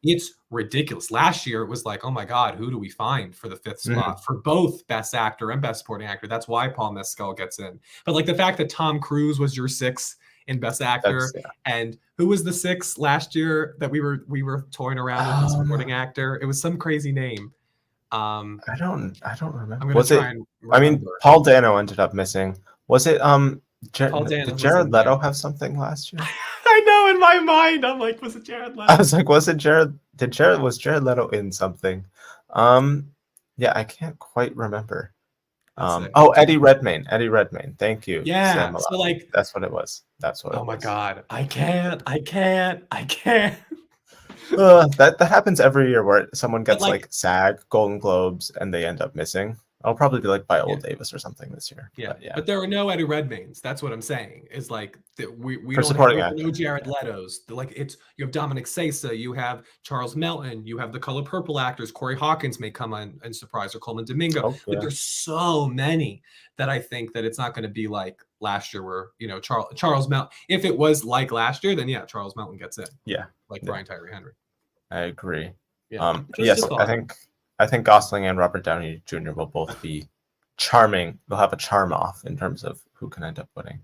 It's ridiculous. Last year, it was like, oh my God, who do we find for the 5th spot for both Best Actor and Best Supporting Actor? That's why Paul Mescal gets in. But like the fact that Tom Cruise was your 6th in Best Actor, and who was the 6th last year that we were toying around with the Supporting Actor? It was some crazy name. I don't remember. I'm gonna try and remember. I mean, Paul Dano ended up missing. Was it Did Jared Leto have something last year? I know, in my mind, I'm like, was it Jared Leto? I was like, was Jared Leto in something? Yeah, I can't quite remember. Eddie Redmayne. Thank you. Yeah. Sam So like, that's what it was. Oh my God. I can't. That happens every year where someone gets like SAG, Golden Globes, and they end up missing. I'll probably be like Viola Yeah. Davis or something this year. Yeah. But yeah. But there are no Eddie Redmaynes. That's what I'm saying. Is like we For don't have supporting no actor. Jared Leto's. Like it's you have Dominic Sessa, you have Charles Melton, you have the Color Purple actors. Corey Hawkins may come on and surprise, or Coleman Domingo. Oh, Like yeah. there's so many that I think that it's not going to be like last year where Charles Melton. If it was like last year, then yeah, Charles Melton gets in. Yeah. Like Yeah. Brian Tyree Henry. I agree. Yeah. Yes, I think Gosling and Robert Downey Jr. will both be charming. They'll have a charm off in terms of who can end up winning.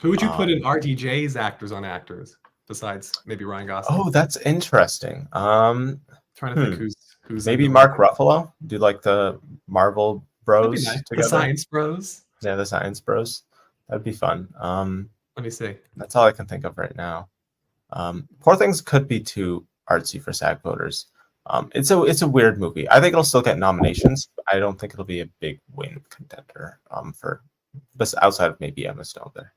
Who would you put in RDJ's actors on actors besides maybe Ryan Gosling? Oh, that's interesting. Trying to think who's maybe Mark Ruffalo. Do like the Marvel Bros nice. together. The Science Bros. Yeah, the Science Bros. That'd be fun. Let me see. That's all I can think of right now. Poor Things could be too artsy for SAG voters. It's a weird movie. I think it'll still get nominations. But I don't think it'll be a big win contender. For outside of maybe Emma Stone there.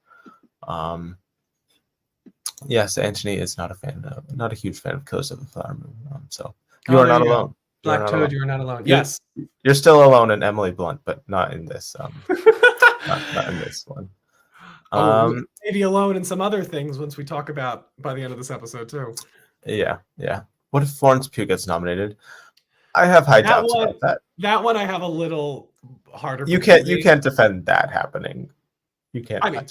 Yes, Anthony is not a huge fan of Killers of the Flower Moon. So you are not alone. Black Toad, you are not alone. Yes, you're still alone in Emily Blunt, but not in this. Not in this one. Maybe alone in some other things once we talk about by the end of this episode too. Yeah. What if Florence Pugh gets nominated? I have high doubts about that. That one I have a little harder. You can't defend that happening. You can't. I mean,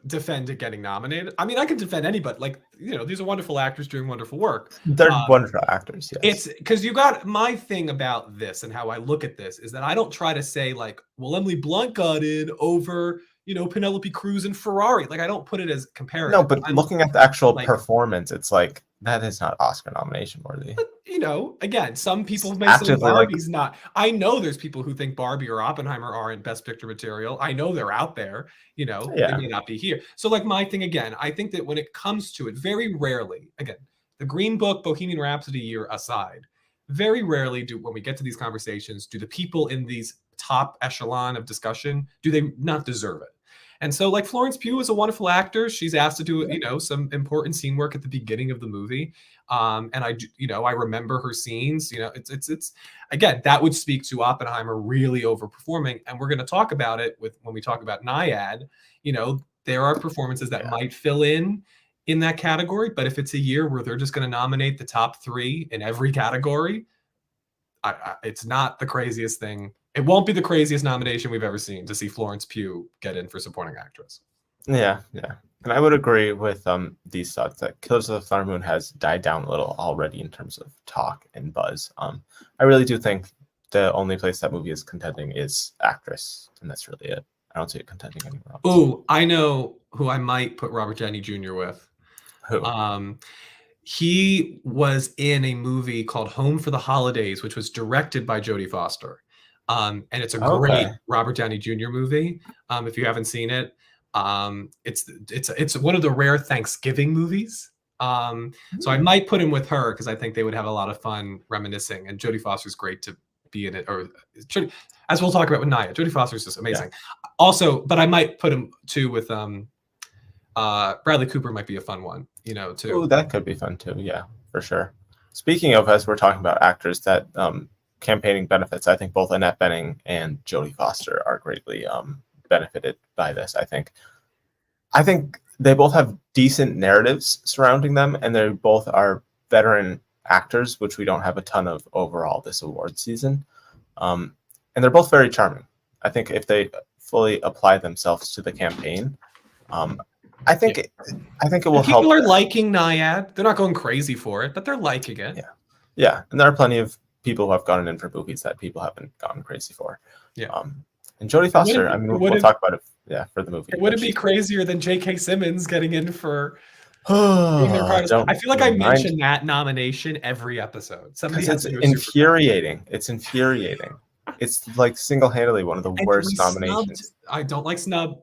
defend it getting nominated. I mean, I can defend anybody. Like, these are wonderful actors doing wonderful work. They're wonderful actors. Yes. It's because you got my thing about this and how I look at this is that I don't try to say like, well, Emily Blunt got in over Penelope Cruz and Ferrari. Like, I don't put it as comparative. No, but looking at the actual performance, it's like that is not Oscar nomination worthy. But, again, some people may say Barbie's not. I know there's people who think Barbie or Oppenheimer aren't Best Picture material. I know they're out there. They may not be here. So, like, my thing again, I think that when it comes to it, very rarely, again, the Green Book, Bohemian Rhapsody year aside, very rarely when we get to these conversations, do the people in these top echelon of discussion, do they not deserve it? And so, like, Florence Pugh is a wonderful actor. She's asked to do, some important scene work at the beginning of the movie. And I remember her scenes. It's again, that would speak to Oppenheimer really overperforming. And we're going to talk about it when we talk about Naiad. There are performances that might fill in that category. But if it's a year where they're just going to nominate the top 3 in every category, it's not the craziest thing. It won't be the craziest nomination we've ever seen to see Florence Pugh get in for supporting actress. Yeah. And I would agree with these thoughts that Killers of the Flower Moon has died down a little already in terms of talk and buzz. I really do think the only place that movie is contending is actress, and that's really it. I don't see it contending anywhere else. Oh, I know who I might put Robert Downey Jr. with. Who? He was in a movie called Home for the Holidays, which was directed by Jodie Foster. And it's a great Robert Downey Jr. movie. If you haven't seen it, it's one of the rare Thanksgiving movies. So I might put him with her because I think they would have a lot of fun reminiscing. And Jodie Foster's great to be in it. Or as we'll talk about with Naya, Jodie Foster's just amazing. Yeah. Also, but I might put him too with Bradley Cooper might be a fun one, too. Oh, that could be fun too. Yeah, for sure. Speaking of, as we're talking about actors that campaigning benefits, I think both Annette Bening and Jodie Foster are greatly benefited by this. I think they both have decent narratives surrounding them, and they both are veteran actors, which we don't have a ton of overall this award season. And they're both very charming. I think if they fully apply themselves to the campaign, I think it will help. People are liking Naiad. They're not going crazy for it, but they're liking it. Yeah, and there are plenty of people who have gotten in for movies that people haven't gotten crazy for. Yeah. And Jodie Foster, we'll talk about it. Yeah, for the movie. Would it be crazier than J.K. Simmons getting in for? I feel like I mention that nomination every episode. It's infuriating. It's infuriating. It's like single-handedly one of the worst nominations. I don't like snub.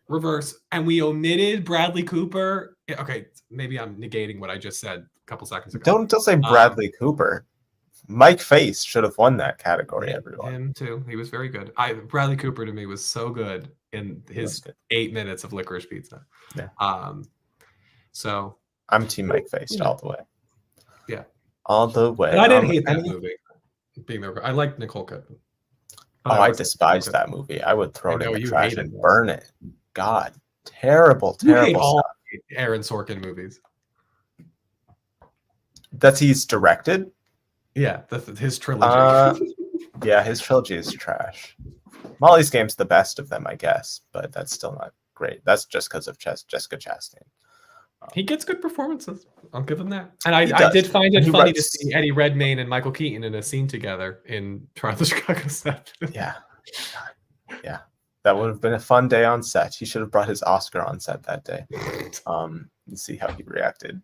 Reverse. And we omitted Bradley Cooper. Okay, maybe I'm negating what I just said a couple seconds ago. Don't say Bradley Cooper. Mike Face should have won that category, everyone. Him too. He was very good. Bradley Cooper to me was so good in his 8 minutes of Licorice Pizza. Yeah. So I'm Team Mike Face all the way. Yeah. All the way. But I didn't hate that movie. Being there, I liked Nicole Kidman. but Oh, I I wasn't despised because that movie. I would I throw it in know the you trash hated and this. burn it. God, terrible, You hate terrible all stuff. Aaron Sorkin movies. That he's directed. Yeah, his trilogy. Uh, yeah, his trilogy is trash. Molly's Game's the best of them, I guess, but that's still not great. That's just because of Jessica Chastain. He gets good performances. I'll give him that. And He I did does, find and it he funny to writes. see Eddie Redmayne and Michael Keaton in a scene together in Trial of the Chicago 7. Yeah, yeah, that would have been a fun day on set. He should have brought his Oscar on set that day. And see how he reacted.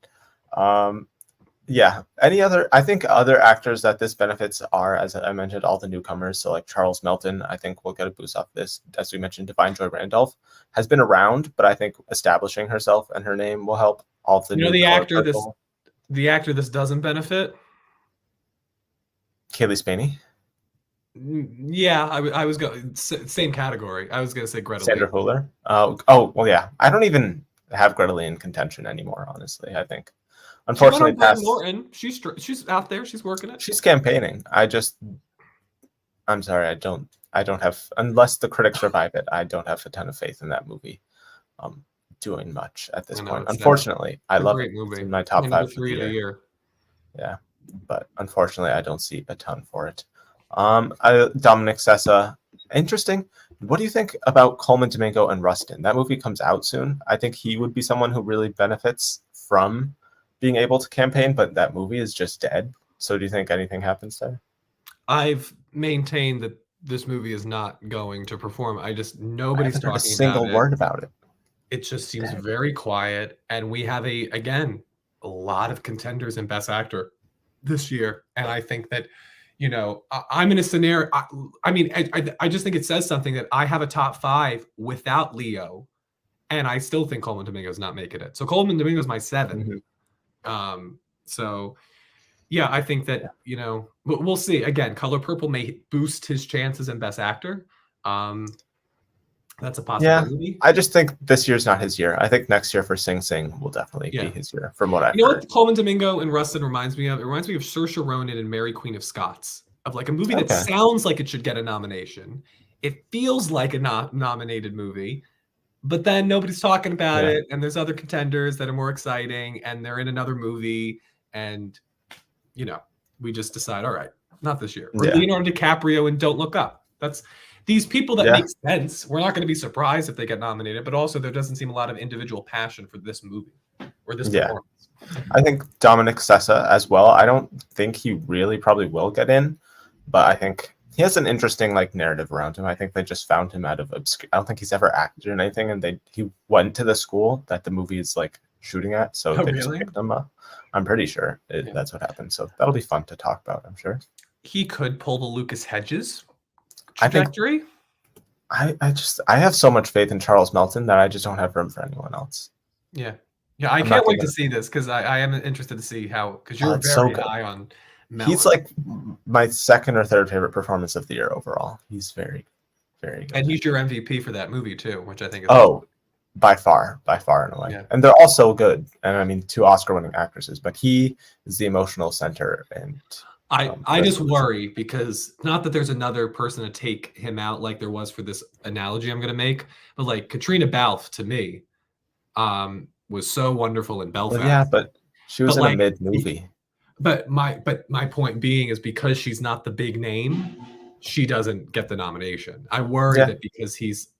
Yeah. Any other? I think other actors that this benefits are, as I mentioned, all the newcomers. So like Charles Melton, I think will get a boost off this. As we mentioned, Divine Joy Randolph has been around, but I think establishing herself and her name will help. All the new the Color actor Purple. this doesn't benefit. Kaylee Spaney, Yeah, I was going same category. I was going to say Greta Sandra Lee. Huller. Oh well, yeah. I don't even have Greta Lee in contention anymore. Honestly, I think. She went Unfortunately, on Graham past Norton. She's out there. She's working it. she's campaigning. I'm sorry, I don't have, unless the critics revive it, I don't have a ton of faith in that movie doing much at this point. Unfortunately, I love it. Movie. It's in my top Number 5 3 of the year. Yeah, but unfortunately, I don't see a ton for it. Dominic Sessa, interesting. What do you think about Coleman Domingo and Rustin? That movie comes out soon. I think he would be someone who really benefits from being able to campaign, but that movie is just dead. So do you think anything happens there? I've maintained that this movie is not going to perform. Nobody's I haven't heard a talking single about word about it. It just seems very quiet, and we have a lot of contenders in Best Actor this year, and I think that I'm in a scenario. I just think it says something that I have a top 5 without Leo, and I still think Coleman Domingo's not making it. So Coleman Domingo's my 7. So yeah, I think that but we'll see. Again, Color Purple may boost his chances in Best Actor. That's a possibility. Yeah, I just think this year's not his year. I think next year for Sing Sing will definitely be his year, from what I've heard. What Coleman Domingo and Rustin reminds me of? It reminds me of Saoirse Ronan and Mary Queen of Scots, of like a movie that sounds like it should get a nomination. It feels like a nominated movie, but then nobody's talking about it, and there's other contenders that are more exciting, and they're in another movie, and we just decide, all right, not this year. Or Leonardo DiCaprio and Don't Look Up. That's these people that make sense. We're not going to be surprised if they get nominated, but also there doesn't seem a lot of individual passion for this movie or this performance. I think Dominic Sessa as well. I don't think he really probably will get in, but I think he has an interesting narrative around him. I think they just found him out of obscure. I don't think he's ever acted in anything, and he went to the school that the movie is shooting at, so they just picked him up. I'm pretty sure that's what happened. So that'll be fun to talk about, I'm sure. He could pull the Lucas Hedges trajectory. I have so much faith in Charles Melton that I just don't have room for anyone else. Yeah. I can't wait to see this, because I am interested to see how, because you're very high on Melton. He's my 2nd or 3rd favorite performance of the year overall. He's very, very good. And he's your MVP for that movie too, which I think is by far and away. Yeah. And they're all so good. And I mean, 2 Oscar-winning actresses, but he is the emotional center. And I just worry, because not that there's another person to take him out like there was for this analogy I'm going to make, but Katrina Balfe to me was so wonderful in Belfast. Well, yeah, but she was in a mid movie. But my point being is, because she's not the big name, she doesn't get the nomination. I worry that because he's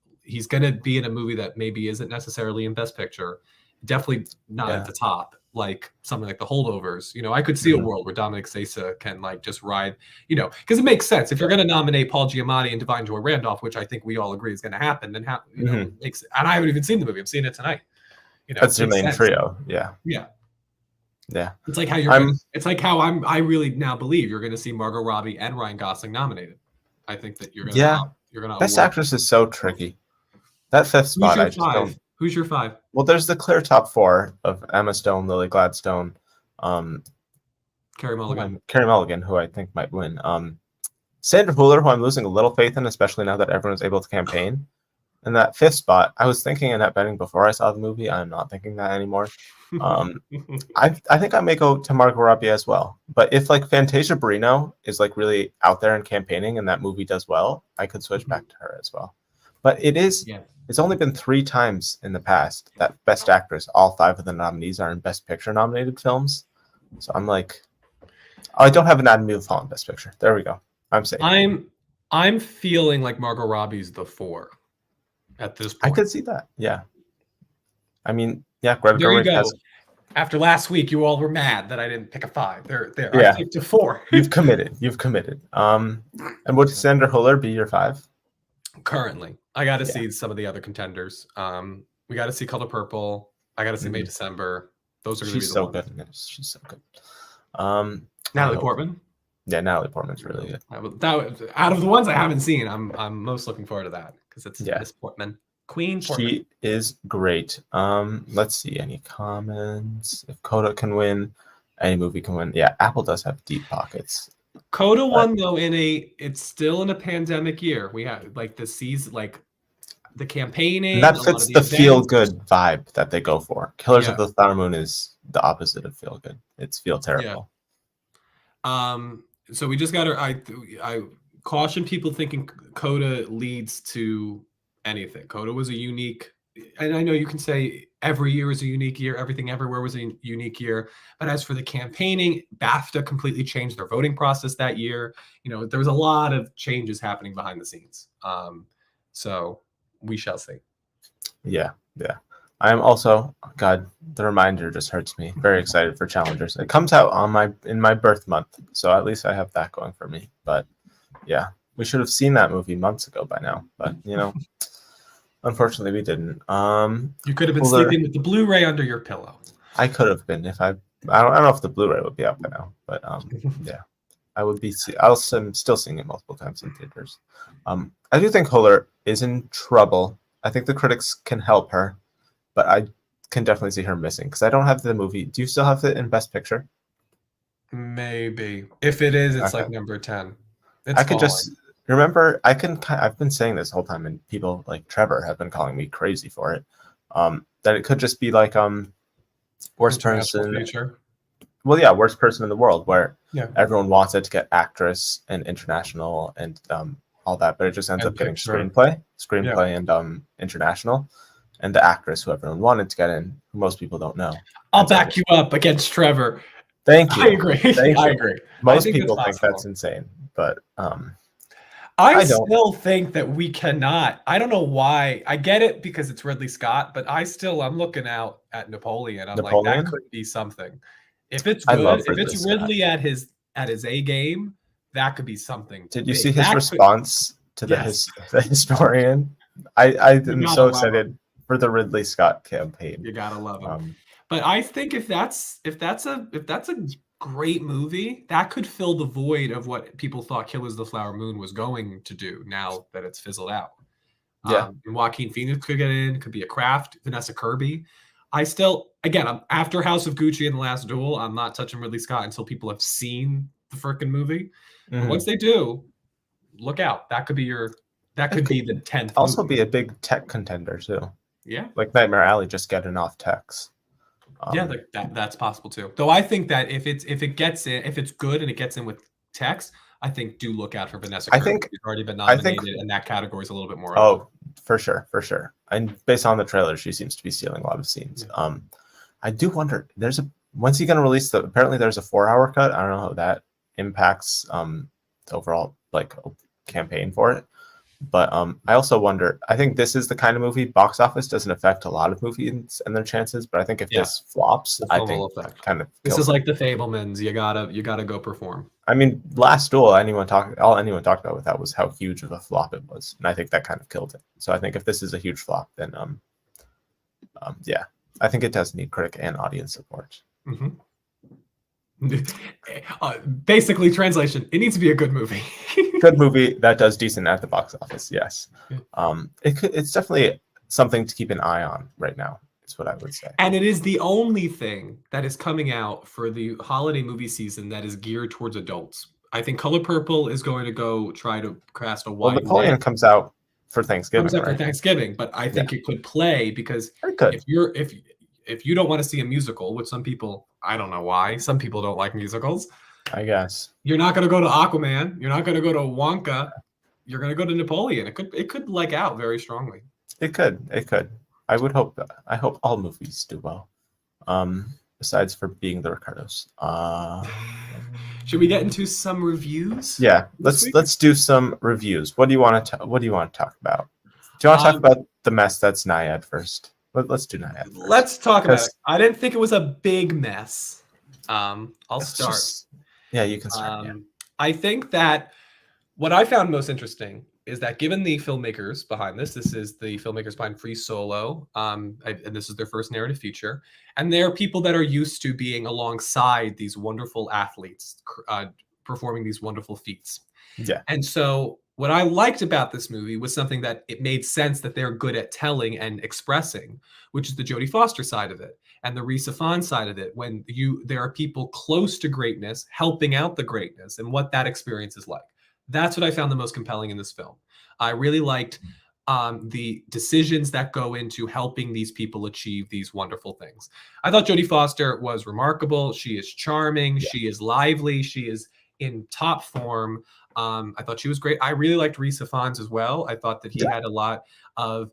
going to be in a movie that maybe isn't necessarily in Best Picture, definitely not at the top, like something like The Holdovers. I could see a world where Dominic Sessa can just ride, because it makes sense. If you're going to nominate Paul Giamatti and Divine Joy Randolph, which I think we all agree is going to happen, then makes, and I haven't even seen the movie. I'm seeing it tonight. That's your main trio. Yeah. It's like how I really now believe you're going to see Margot Robbie and Ryan Gosling nominated. I think that you're going to Best Actress is so tricky. That 5th spot, I just don't. Who's your 5? Well, there's the clear top 4 of Emma Stone, Lily Gladstone, Carey Mulligan, who I think might win. Sandra Huller, who I'm losing a little faith in, especially now that everyone's able to campaign. And that fifth spot, I was thinking Annette Bening before I saw the movie. I'm not thinking that anymore. Um, I think I may go to Margot Robbie as well. But if like Fantasia Barrino is like really out there and campaigning and that movie does well, I could switch back to her as well. But Yeah. it's only been 3 times in the past that Best Actress, all 5 of the nominees are in Best Picture nominated films. So I'm like, oh, I don't have Anatomy of a Fall in Best Picture. There we go. I'm safe. I'm feeling like Margot Robbie's the 4 at this I point. could see that. Yeah. I mean, yeah, Greta There you Gerwig go. has. After last week, you all were mad that I didn't pick a 5. There. Yeah. I picked a 4. You've committed. And would Sandra Huller be your 5? Currently, I got to see some of the other contenders. We got to see Color Purple. I got to see May December. Those are going to be the ones. Good. She's so good. Natalie Portman. Yeah, Natalie Portman's really good. Out of the ones I haven't seen, I'm most looking forward to that because it's Miss Portman, Queen Portman. She is great. Let's see any comments. If Coda can win, any movie can win. Yeah, Apple does have deep pockets. Coda won though it's still in a pandemic year. We have like the season, like the campaigning. That fits the feel good vibe that they go for. Killers of the Flower Moon is the opposite of feel good. It's feel terrible. Yeah. So we just got to. I caution people thinking Coda leads to anything. Coda was a unique, and I know you can say every year is a unique year. Everything Everywhere was a unique year. But as for the campaigning, BAFTA completely changed their voting process that year. There was a lot of changes happening behind the scenes. So we shall see. Yeah. I am also, God, the reminder just hurts me. Very excited for Challengers. It comes out in my birth month, so at least I have that going for me. But yeah, we should have seen that movie months ago by now. But unfortunately, we didn't. You could have been sleeping with the Blu-ray under your pillow. I could have been if I don't know if the Blu-ray would be out by now, but yeah, I would be. I'm still seeing it multiple times in theaters. I do think Huller is in trouble. I think the critics can help her. But I can definitely see her missing because I don't have the movie. Do you still have it in Best Picture? Maybe. If it is, it's like number 10. I could just remember. I've been saying this whole time, and people like Trevor have been calling me crazy for it. That it could just be like worst person. Feature. Well, yeah, worst person in the world, where everyone wants it to get actress and international and all that, but it just ends up getting screenplay, and international. And the actress who everyone wanted to get in, who most people don't know. I'll back you up against Trevor. Thank you. I agree. I agree. Most people think that's insane, but I still think that we cannot. I don't know why. I get it because it's Ridley Scott, but I'm looking out at Napoleon. I'm like, that could be something. If it's good, if it's Ridley at his A game, that could be something. Did you see his response to the historian? I'm so excited for the Ridley Scott campaign. You gotta love him. But I think if that's a great movie, that could fill the void of what people thought Killers of the Flower Moon was going to do now that it's fizzled out. And Joaquin Phoenix could get in, could be a craft, Vanessa Kirby. I'm after House of Gucci and The Last Duel, I'm not touching Ridley Scott until people have seen the freaking movie. But once they do, look out. That could be the 10th. Also be a big tech contender too. Yeah. Like Nightmare Alley just getting off techs. That's possible too. Though I think that if it's good and it gets in with text, I think do look out for Vanessa Kirby. I think she's already been nominated, and that category is a little bit more. Oh, for sure. And based on the trailer, she seems to be stealing a lot of scenes. Yeah. I do wonder. When's he going to release Apparently, there's a 4-hour cut. I don't know how that impacts the overall campaign for it. But I also wonder, I think this is the kind of movie, box office doesn't affect a lot of movies and their chances, but I think if this flops, I think kind of this is like The Fabelmans. You gotta go perform. I mean, Last Duel, all anyone talked about with that was how huge of a flop it was. And I think that kind of killed it. So I think if this is a huge flop, then I think it does need critic and audience support. Mm-hmm. Basically, translation, it needs to be a good movie. Good movie that does decent at the box office. Yes. It's definitely something to keep an eye on right now. Is what I would say. And it is the only thing that is coming out for the holiday movie season that is geared towards adults. I think Color Purple is going to go try to cast a wide. Napoleon comes out for Thanksgiving, comes up for right? Thanksgiving, but I Yeah, think it could play because it could. if you don't want to see a musical, which some people, I don't know why, some people don't like musicals, I guess you're not going to go to Aquaman, you're not going to go to Wonka, you're going to go to Napoleon. It could leg out very strongly. it could. It could. I would hope. I hope all movies do well. Besides for being the Ricardos. Should we get into some reviews? Yeah, this week? let's do some reviews. What do you want to talk about? Do you want to talk about the mess that's Naiad first? Let's do Naiad first. Let's talk about it. I didn't think it was a big mess. I'll start. Yeah, you can start. I think that what I found most interesting is that given the filmmakers behind this is the filmmakers behind Free Solo, and this is their first narrative feature, and they're people that are used to being alongside these wonderful athletes, performing these wonderful feats. Yeah. And so what I liked about this movie was something that it made sense that they're good at telling and expressing, which is the Jodie Foster side of it and the Rhys Ifan side of it. When there are people close to greatness helping out the greatness and what that experience is like. That's what I found the most compelling in this film. I really liked the decisions that go into helping these people achieve these wonderful things. I thought Jodie Foster was remarkable. She is charming. Yeah. She is lively. She is in top form. I thought she was great. I really liked Rhys Ifans as well. I thought that he had a lot of,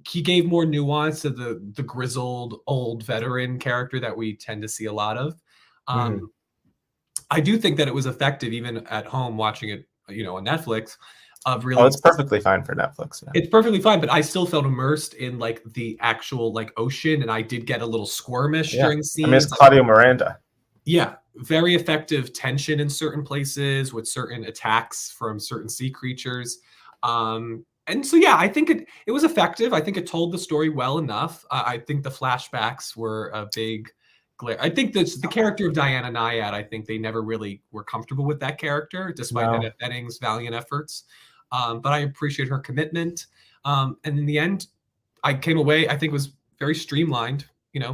he gave more nuance to the grizzled old veteran character that we tend to see a lot of. I do think that it was effective even at home watching it, on Netflix. It's perfectly fine for Netflix. Yeah. It's perfectly fine, but I still felt immersed in like the actual like ocean, and I did get a little squirmish during scenes. I mean, it's Claudio Miranda. Yeah, very effective tension in certain places with certain attacks from certain sea creatures. And so, yeah, I think it was effective. I think it told the story well enough. I think the flashbacks were a big glare. I think the character of Diana Nyad, I think they never really were comfortable with that character, despite Annette Bening's valiant efforts. But I appreciate her commitment. And in the end, I came away, I think it was very streamlined,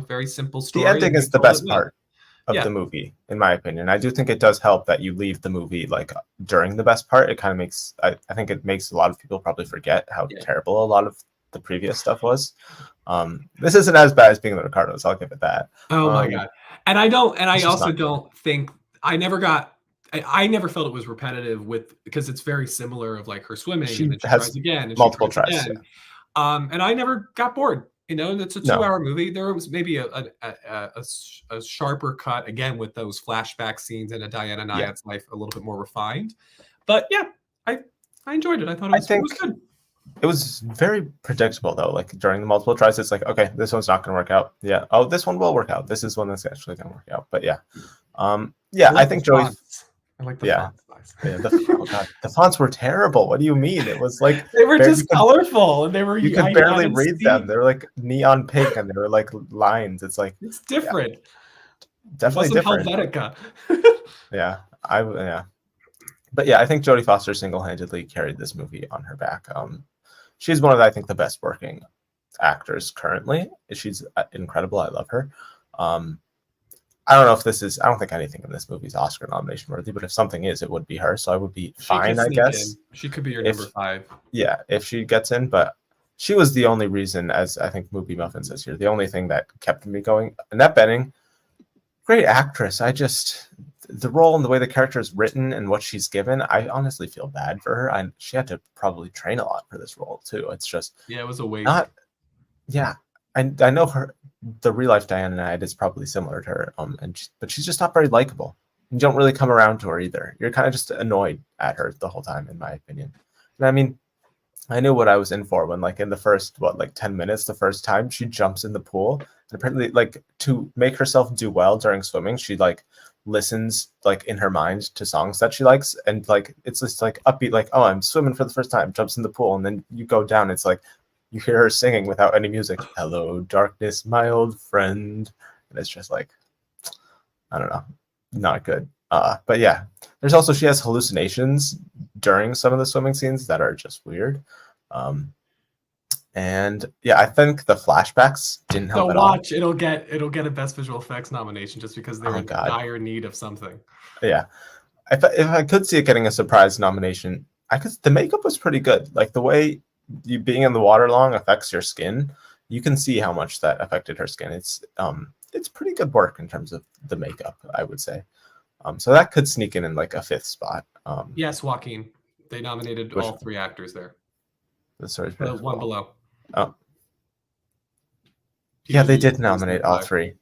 very simple story. The ending is the best part of the movie, in my opinion. I do think it does help that you leave the movie like during the best part. It kind of makes, I think it makes a lot of people probably forget how terrible a lot of the previous stuff was. This isn't as bad as being the Ricardos, I'll give it that. Oh my God. And I also don't think, I never felt it was repetitive because it's very similar of like her swimming and then she tries again and multiple tries. Again. And I never got bored. It's a 2-hour movie. There was maybe a sharper cut again with those flashback scenes and a Diana Nyad's life a little bit more refined. But yeah, I enjoyed it. I thought it was good. It was very predictable though. Like during the multiple tries, it's like, okay, this one's not going to work out. Yeah. Oh, this one will work out. This is one that's actually going to work out. But yeah, I think Joey. I like the fonts. Yeah, the fonts were terrible. What do you mean? It was like they were just colorful, and they were. You could barely read them. They were like neon pink, and they were like lines. It's like it's different. Definitely different. Helvetica. But yeah, I think Jodie Foster single-handedly carried this movie on her back. She's one of I think the best working actors currently. She's incredible. I love her. I don't know if I don't think anything in this movie is Oscar nomination worthy, but if something is, it would be her. So I would be fine, I guess. She could be your number 5. Yeah, if she gets in, but she was the only reason, as I think Movie Muffin says here, the only thing that kept me going. Annette Bening, great actress. The role and the way the character is written and what she's given, I honestly feel bad for her. She had to probably train a lot for this role too. It's just it was a waste. I know the real life Diana Nyad is probably similar to her, but she's just not very likable. You don't really come around to her either. You're kind of just annoyed at her the whole time, in my opinion. And I mean, I knew what I was in for when, like, in the first 10 minutes, the first time she jumps in the pool, and apparently, like, to make herself do well during swimming, she like listens like in her mind to songs that she likes, and like it's just like upbeat, like, oh, I'm swimming for the first time, jumps in the pool, and then you go down, it's like you hear her singing without any music. Hello, darkness, my old friend. And it's just like, I don't know, not good. But yeah, there's also, she has hallucinations during some of the swimming scenes that are just weird. And yeah, I think the flashbacks didn't help at all. It'll get a Best Visual Effects nomination just because they're in dire need of something. Yeah. If I could see it getting a surprise nomination, the makeup was pretty good. Like the way you being in the water long affects your skin, you can see how much that affected her skin. It's pretty good work in terms of the makeup, I would say. So that could sneak in like a 5th spot. Yes, Joaquin. They nominated Which all 3 actors there. the story's The beautiful. one below. Oh, yeah, they did nominate all 3.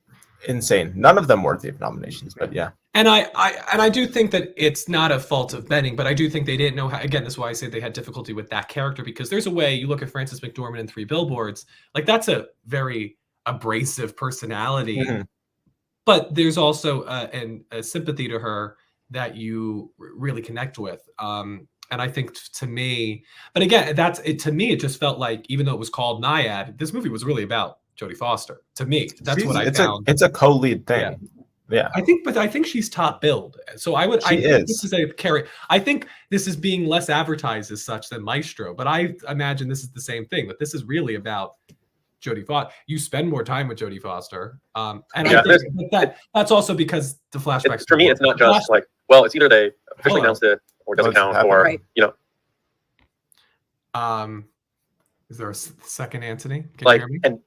Insane. None of them worthy of nominations, but yeah. And I do think that it's not a fault of Benning, but I do think they didn't know how. Again, that's why I say they had difficulty with that character, because there's a way you look at Frances McDormand in 3 Billboards, like that's a very abrasive personality, Mhm. but there's also a sympathy to her that you really connect with. And I think to me, but again, that's it. To me, it just felt like, even though it was called Naiad, this movie was really about Jodie Foster. To me, that's what I found. It's a co-lead thing. Yeah. Yeah. I think she's top billed. So I think this is a carry. I think this is being less advertised as such than Maestro, but I imagine this is the same thing. That this is really about Jodie Foster. You spend more time with Jodie Foster, and I think that's also because the flashbacks. For me, it's not just like, well, it's either they officially announced it or it doesn't count, or Right. you know. Is there a second, Anthony? Can like, you hear me? and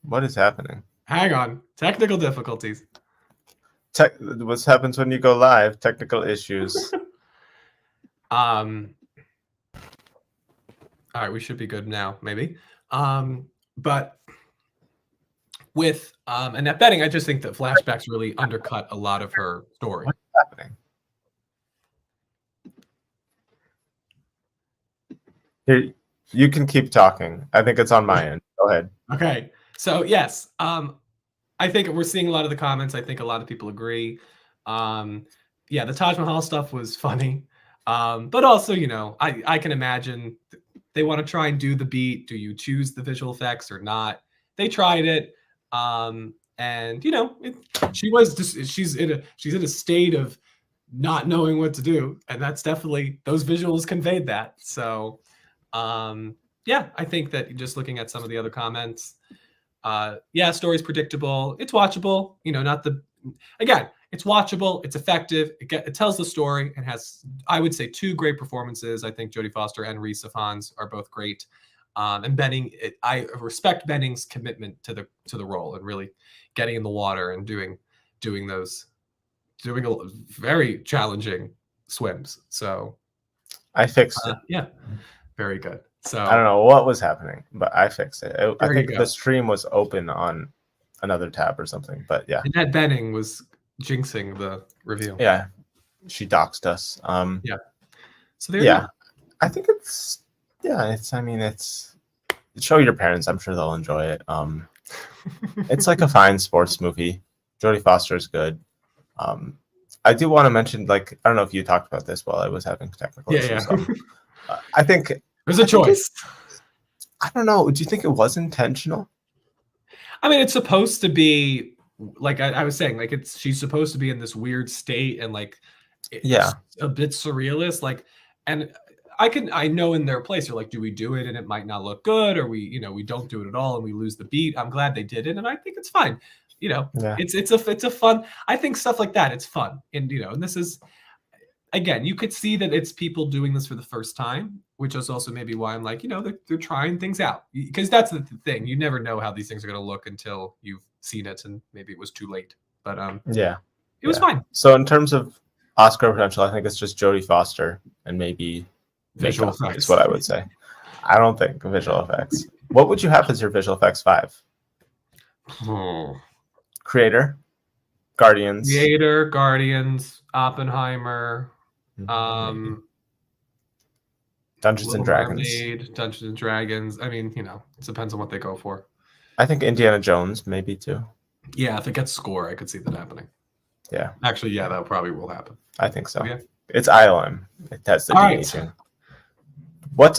What is happening? Hang on, technical difficulties. What happens when you go live? Technical issues. All right, we should be good now, maybe. But with Annette Bening, I just think that flashbacks really undercut a lot of her story. What's happening? Here, you can keep talking. I think it's on my end. Go ahead. Okay. So yes, I think we're seeing a lot of the comments. I think a lot of people agree. Yeah, the Taj Mahal stuff was funny. But also, you know, I can imagine they want to try and do the beat. Do you choose the visual effects or not? They tried it. And you know, she's in a state of not knowing what to do. And that's definitely, those visuals conveyed that. So yeah, I think that just looking at some of the other comments, yeah, story's predictable. It's watchable, you know, again, it's watchable, it's effective, it tells the story, and has, I would say, 2 great performances. I think Jodie Foster and Rhys Ifans are both great. And Benning, I respect Benning's commitment to the role and really getting in the water and doing a very challenging swims. So I fixed it. Yeah, very good. So I don't know what was happening, but I fixed it. I There you think go. the stream was open on another tab or something, but yeah. Annette Bening was jinxing the review. Yeah, she doxed us. Yeah. So there you go. I think it's show your parents. I'm sure they'll enjoy it. It's like a fine sports movie. Jodie Foster is good. I do want to mention, like, I don't know if you talked about this while I was having technical issues. I think There's a choice. I don't know. Do you think it was intentional? I mean, it's supposed to be like I was saying, like she's supposed to be in this weird state and like it's a bit surrealist. Like, and I know in their place, you're like, do we do it and it might not look good, or we don't do it at all and we lose the beat. I'm glad they did it, and I think it's fine. You know, it's a fun. I think stuff like that, it's fun, and and this is, again, you could see that it's people doing this for the first time, which is also maybe why I'm like, they're trying things out, because that's the thing. You never know how these things are going to look until you've seen it, and maybe it was too late. But it was fine. So in terms of Oscar potential, I think it's just Jodie Foster and maybe Visual makeup. effects. That's what I would say. I don't think visual effects. What would you have as your visual effects 5? Creator, Guardians, Oppenheimer, Dungeons Little and Dragons. Mermaid, Dungeons and Dragons. I mean, it depends on what they go for. I think Indiana Jones maybe too. Yeah, if it gets score, I could see that happening. Yeah. Actually, yeah, that probably will happen. I think so. Yeah. It's ILM. It has the All right. de-aging.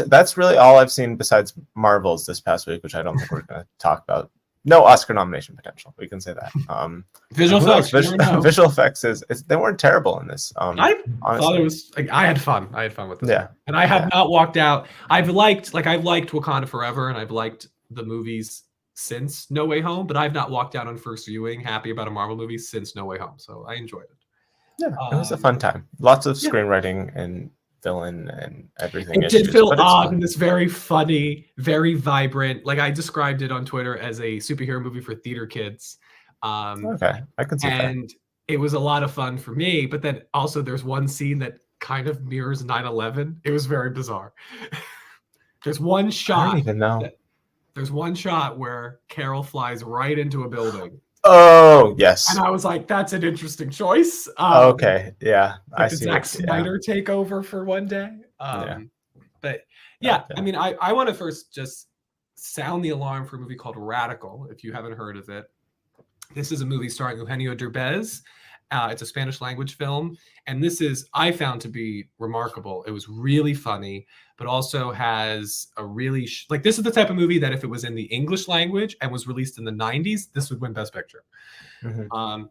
That's really all I've seen besides Marvels this past week, which I don't think we're going to talk about. No Oscar nomination potential. We can say that. Visual effects. Visual effects they weren't terrible in this. I thought it was. Like, I had fun. I had fun with this. Yeah. And I have not walked out. I've liked Wakanda Forever, and I've liked the movies since No Way Home, but I've not walked out on first viewing happy about a Marvel movie since No Way Home. So I enjoyed it. Yeah, it was a fun time. Lots of screenwriting and villain and everything. It did feel but it's odd fun. and this very funny, very vibrant. Like I described it on Twitter as a superhero movie for theater kids. Okay, I can see that. And it was a lot of fun for me. But then also there's one scene that kind of mirrors 9/11. It was very bizarre. There's one I shot. don't even know. There's one shot where Carol flies right into a building. Oh, yes. And I was like, that's an interesting choice. Okay, yeah. Like the Zack Snyder takeover for one day. But yeah, Okay. I mean, I want to first just sound the alarm for a movie called Radical, if you haven't heard of it. This is a movie starring Eugenio Derbez. It's a Spanish language film. And this is, I found to be remarkable. It was really funny, but also has a really, like, this is the type of movie that if it was in the English language and was released in the 90s, this would win Best Picture.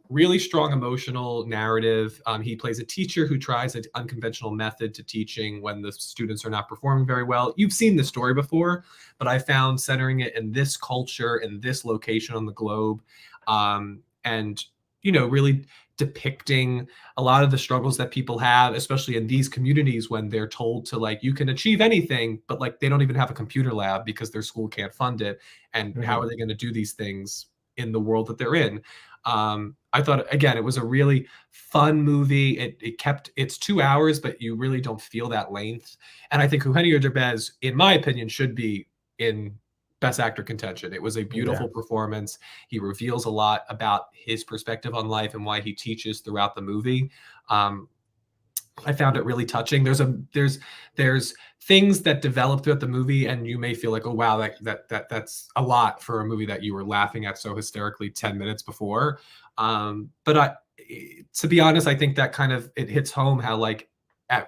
Really strong emotional narrative. He plays a teacher who tries an unconventional method to teaching when the students are not performing very well. You've seen this story before, but I found centering it in this culture, in this location on the globe, and, you know, really depicting a lot of the struggles that people have, especially in these communities when they're told to, like, you can achieve anything, but like they don't even have a computer lab because their school can't fund it. And how are they going to do these things in the world that they're in? I thought, again, it was a really fun movie. It kept, it's 2 hours, but you really don't feel that length. And I think Eugenio Derbez, in my opinion, should be in Best Actor contention. It was a beautiful performance. He reveals a lot about his perspective on life and why he teaches throughout the movie. I found it really touching. There's things that develop throughout the movie, and you may feel like, oh wow, that's a lot for a movie that you were laughing at so hysterically 10 minutes before. But to be honest, I think that kind of, it hits home how, like,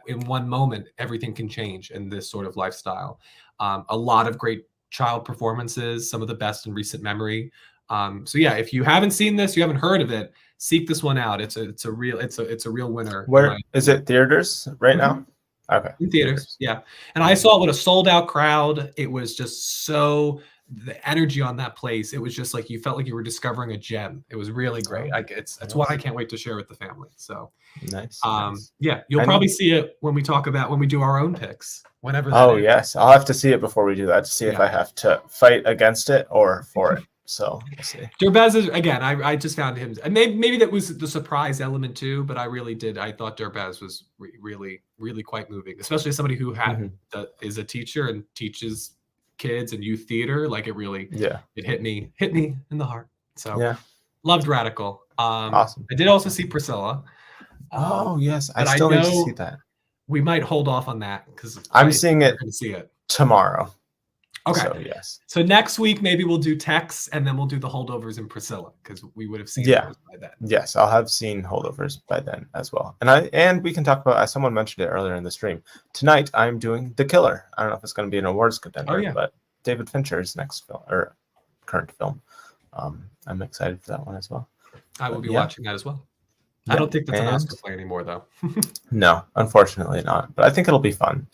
in one moment everything can change in this sort of lifestyle. A lot of great child performances, some of the best in recent memory. So yeah, if you haven't seen this, you haven't heard of it, seek this one out. It's a real winner. Where is it? Theaters right now? Okay. In theaters, yeah. And I saw it with a sold out crowd. It was just so, the energy on that place, it was just like you felt like you were discovering a gem. It was really great. It's one I can't wait to share with the family. So nice. Yeah, you'll probably see it when we do our own picks, whenever that Oh is. yes, I'll have to see it before we do that to see if I have to fight against it or for it. So we'll see. Derbez is, again, I just found him, and maybe that was the surprise element too, but I thought Derbez was really quite moving, especially as somebody who is a teacher and teaches kids and youth theater. Like, it really, it hit me in the heart. So loved Radical. Awesome. I did also see Priscilla. Oh yes, I still need to see that. We might hold off on that because I'm seeing it tomorrow. Okay. So, yes. So next week maybe we'll do Tex, and then we'll do the holdovers in Priscilla because we would have seen those by then. Yes, I'll have seen holdovers by then as well. And we can talk about, as someone mentioned it earlier in the stream, tonight I'm doing The Killer. I don't know if it's going to be an awards contender, but David Fincher's next film, or current film. I'm excited for that one as well. I will be watching that as well. I don't think that's an Oscar play anymore, though. No, unfortunately not. But I think it'll be fun.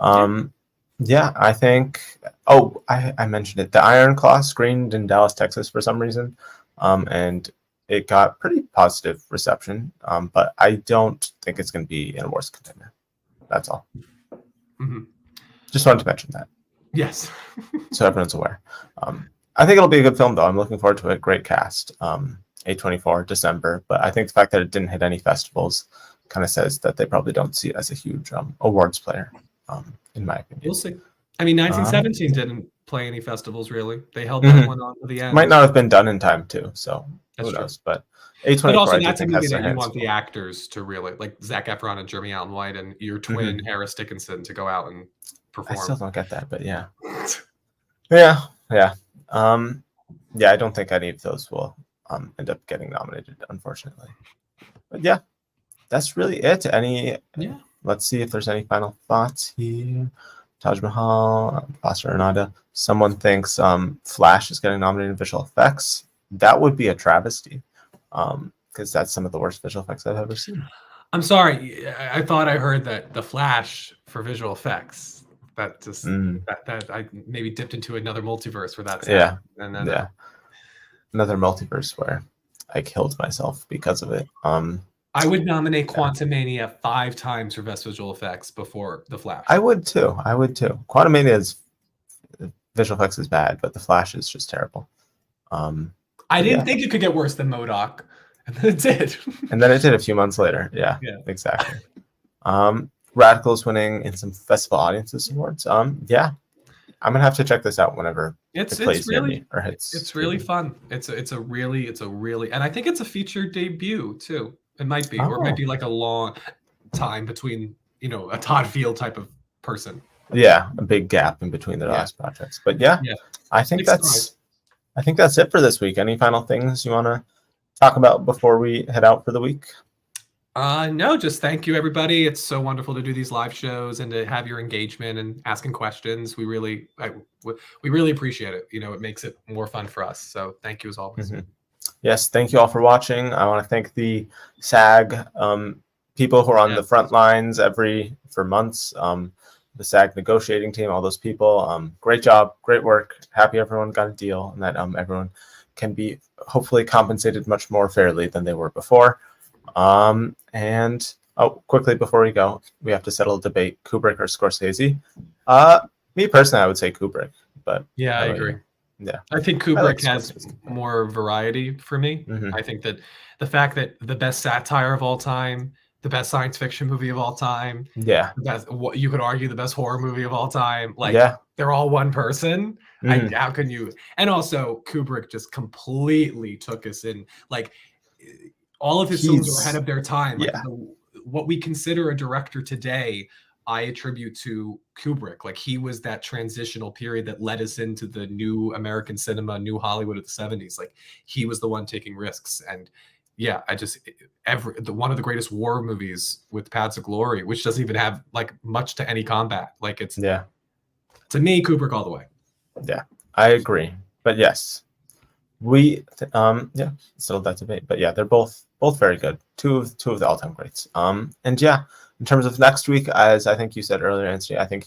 I think. Oh, I mentioned it. The Iron Claw screened in Dallas, Texas, for some reason, and it got pretty positive reception. But I don't think it's going to be an awards contender. That's all. Just wanted to mention that. Yes. So everyone's aware. I think it'll be a good film, though. I'm looking forward to it. Great cast. A24 December, but I think the fact that it didn't hit any festivals kind of says that they probably don't see it as a huge awards player, in my opinion. We'll see. I mean, 1917 didn't play any festivals, really. They held that one on to the end. Might not have been done in time, too, so who knows? But A24, but also, I that's a think movie has that their you want hands the actors to really, like Zac Efron and Jeremy Allen White and your twin, Harris Dickinson, to go out and perform. I still don't get that, but yeah. Yeah. I don't think any of those will end up getting nominated, unfortunately. But yeah, that's really it. Let's see if there's any final thoughts here. Taj Mahal, Foster Renata. Someone thinks Flash is getting nominated in visual effects. That would be a travesty, because that's some of the worst visual effects I've ever seen. I'm sorry, I thought I heard that the Flash for visual effects. That just that I maybe dipped into another multiverse where that's another multiverse where I killed myself because of it. I would nominate Quantumania 5 times for best visual effects before The Flash. I would too. Quantumania's visual effects is bad, but The Flash is just terrible. I didn't think it could get worse than MODOK, and then it did. And then it did a few months later. Yeah. Exactly. Radicals winning in some festival audiences awards. Yeah, I'm gonna have to check this out whenever it plays near me or hits. It's really fun. It's a really, and I think it's a feature debut too. It might be, or it might be like a long time between, a Todd Field type of person. Yeah, a big gap in between their last projects. But yeah, I think that's it for this week. Any final things you want to talk about before we head out for the week? No, just thank you, everybody. It's so wonderful to do these live shows and to have your engagement and asking questions. We really appreciate it. It makes it more fun for us. So thank you as always. Mm-hmm. Yes, thank you all for watching. I want to thank the SAG people who are on the front lines for months. The SAG negotiating team, all those people. Great job, great work. Happy everyone got a deal and that everyone can be hopefully compensated much more fairly than they were before. And quickly before we go, we have to settle a debate: Kubrick or Scorsese. Me personally, I would say Kubrick, but I agree. Yeah, I think Kubrick has more variety for me. Mm-hmm. I think that the fact that the best satire of all time, the best science fiction movie of all time, what you could argue the best horror movie of all time, they're all one person. Mm-hmm. How can you? And also, Kubrick just completely took us in, all of his films were ahead of their time. What we consider a director today, I attribute to Kubrick. He was that transitional period that led us into the new American cinema, new Hollywood of the 70s. He was the one taking risks. And one of the greatest war movies with Paths of Glory, which doesn't even have much to any combat. To me, Kubrick all the way. Yeah, I agree. But yes, we settled that debate. But yeah, they're both very good. Two of the all-time greats. And yeah, in terms of next week, as I think you said earlier, Anthony, I think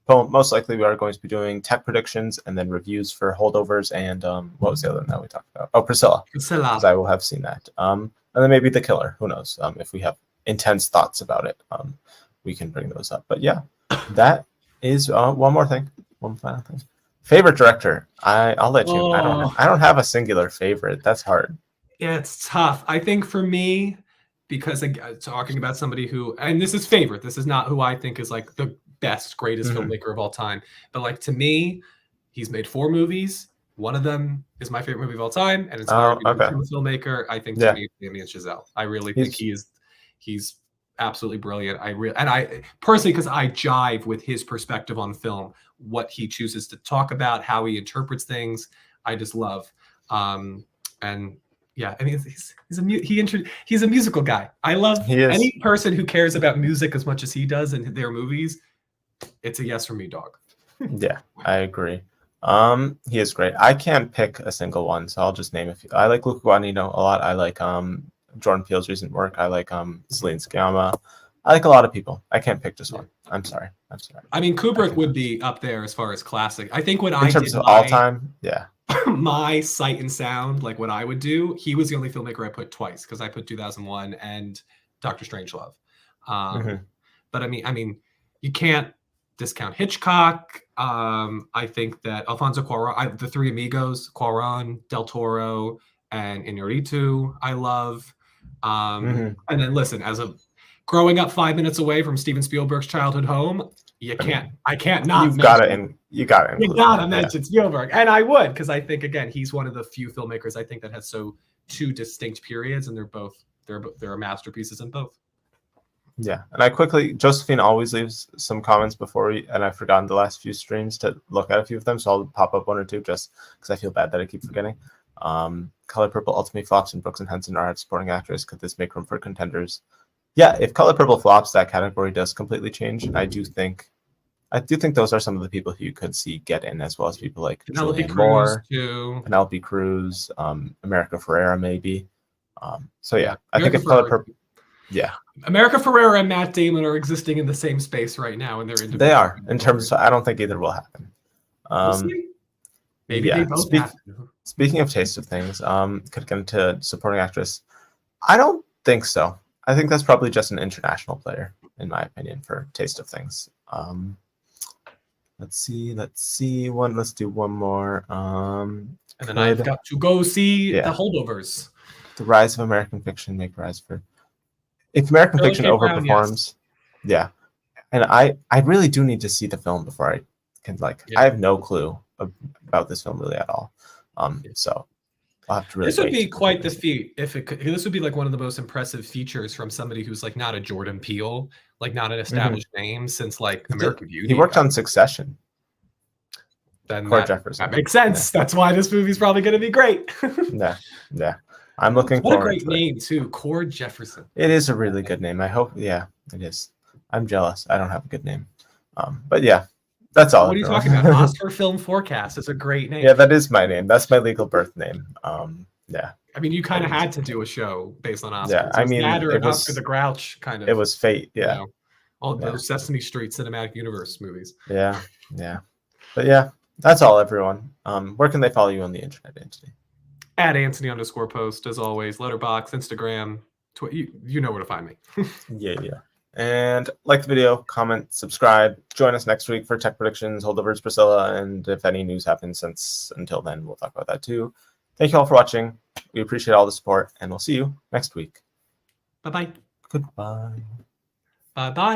most likely we are going to be doing tech predictions and then reviews for holdovers and what was the other one that we talked about? Oh, Priscilla. Because I will have seen that. And then maybe The Killer. Who knows? If we have intense thoughts about it, we can bring those up. But yeah, that is one final thing. Favorite director? I'll let you. I don't have a singular favorite. That's hard. Yeah, it's tough. I think for me, because talking about somebody who, and this is favorite, this is not who I think is the best, greatest filmmaker of all time. But to me, he's made 4 movies. One of them is my favorite movie of all time, and it's a filmmaker. I think to me, Damien Chazelle. I really think he's absolutely brilliant. I personally, because I jive with his perspective on film, what he chooses to talk about, how he interprets things, I just love. And yeah, I mean, he's a musical guy. I love any person who cares about music as much as he does in their movies. It's a yes for me, dog. Yeah, I agree. He is great. I can't pick a single one, so I'll just name a few. I like Luca Guadagnino a lot. I like Jordan Peele's recent work. I like Celine Sciamma. I like a lot of people. I can't pick just one. I'm sorry. I mean, Kubrick would be up there as far as classic. I think in terms of all time, yeah. My Sight and Sound, what I would do, he was the only filmmaker I put twice, because I put 2001 and Dr. Strangelove. But I mean, you can't discount Hitchcock. I think that Alfonso Cuarón, the Three Amigos, Cuarón, Del Toro, and Iñárritu, I love. And then listen, growing up 5 minutes away from Steven Spielberg's childhood home, I can't not. You gotta mention Spielberg, and I would, because I think again he's one of the few filmmakers I think that has two distinct periods, and they're masterpieces in both. Yeah, and Josephine always leaves some comments and I've forgotten the last few streams to look at a few of them, so I'll pop up one or two just because I feel bad that I keep forgetting. Color Purple ultimately flops and Brooks and Henson are supporting actress. Could this make room for contenders? Yeah, if Color Purple flops, that category does completely change. And I do think those are some of the people who you could see get in, as well as people like Penelope Cruz, Penelope Cruz, America Ferrera, maybe. So yeah, I think if Color Purple, America Ferrera and Matt Damon are existing in the same space right now, and they are in terms of. I don't think either will happen. Maybe they both happen. Speaking of taste of things, could get into supporting actress. I don't think so. I think that's probably just an international player, in my opinion, for taste of things. Let's see. Let's do one more. And then I've got to go see the holdovers. The rise of American fiction make rise for. If American Shirley fiction K. Brown, overperforms, yeah. And I really do need to see the film before I can I have no clue about this film really at all. So I'll have to really. This would be quite the feat if it could. This would be like one of the most impressive features from somebody who's like not a Jordan Peele, like not an established name since like American Beauty. He worked on Succession. Then Jefferson. That makes sense. Yeah. That's why this movie's probably going to be great. Yeah. I'm looking forward. What a great name too, Cord Jefferson. It is a really good name. I hope. Yeah, it is. I'm jealous. I don't have a good name. But yeah, that's all. What are you talking about? Oscar Film Forecast is a great name. Yeah, that is my name. That's my legal birth name. Yeah. I mean, you kind of had to do a show based on Oscars. Yeah, I mean, it was Oscar the Grouch kind of. It was fate. Yeah. You know, all the Sesame Street Cinematic Universe movies. Yeah. But yeah, that's all, everyone. Where can they follow you on the internet, Anthony? At Anthony_post, as always. Letterboxd, Instagram. You know where to find me. Yeah. And like the video, comment, subscribe. Join us next week for tech predictions, holdovers, Priscilla, and if any news happens until then, we'll talk about that too. Thank you all for watching. We appreciate all the support, and we'll see you next week. Bye-bye. Goodbye. Bye-bye.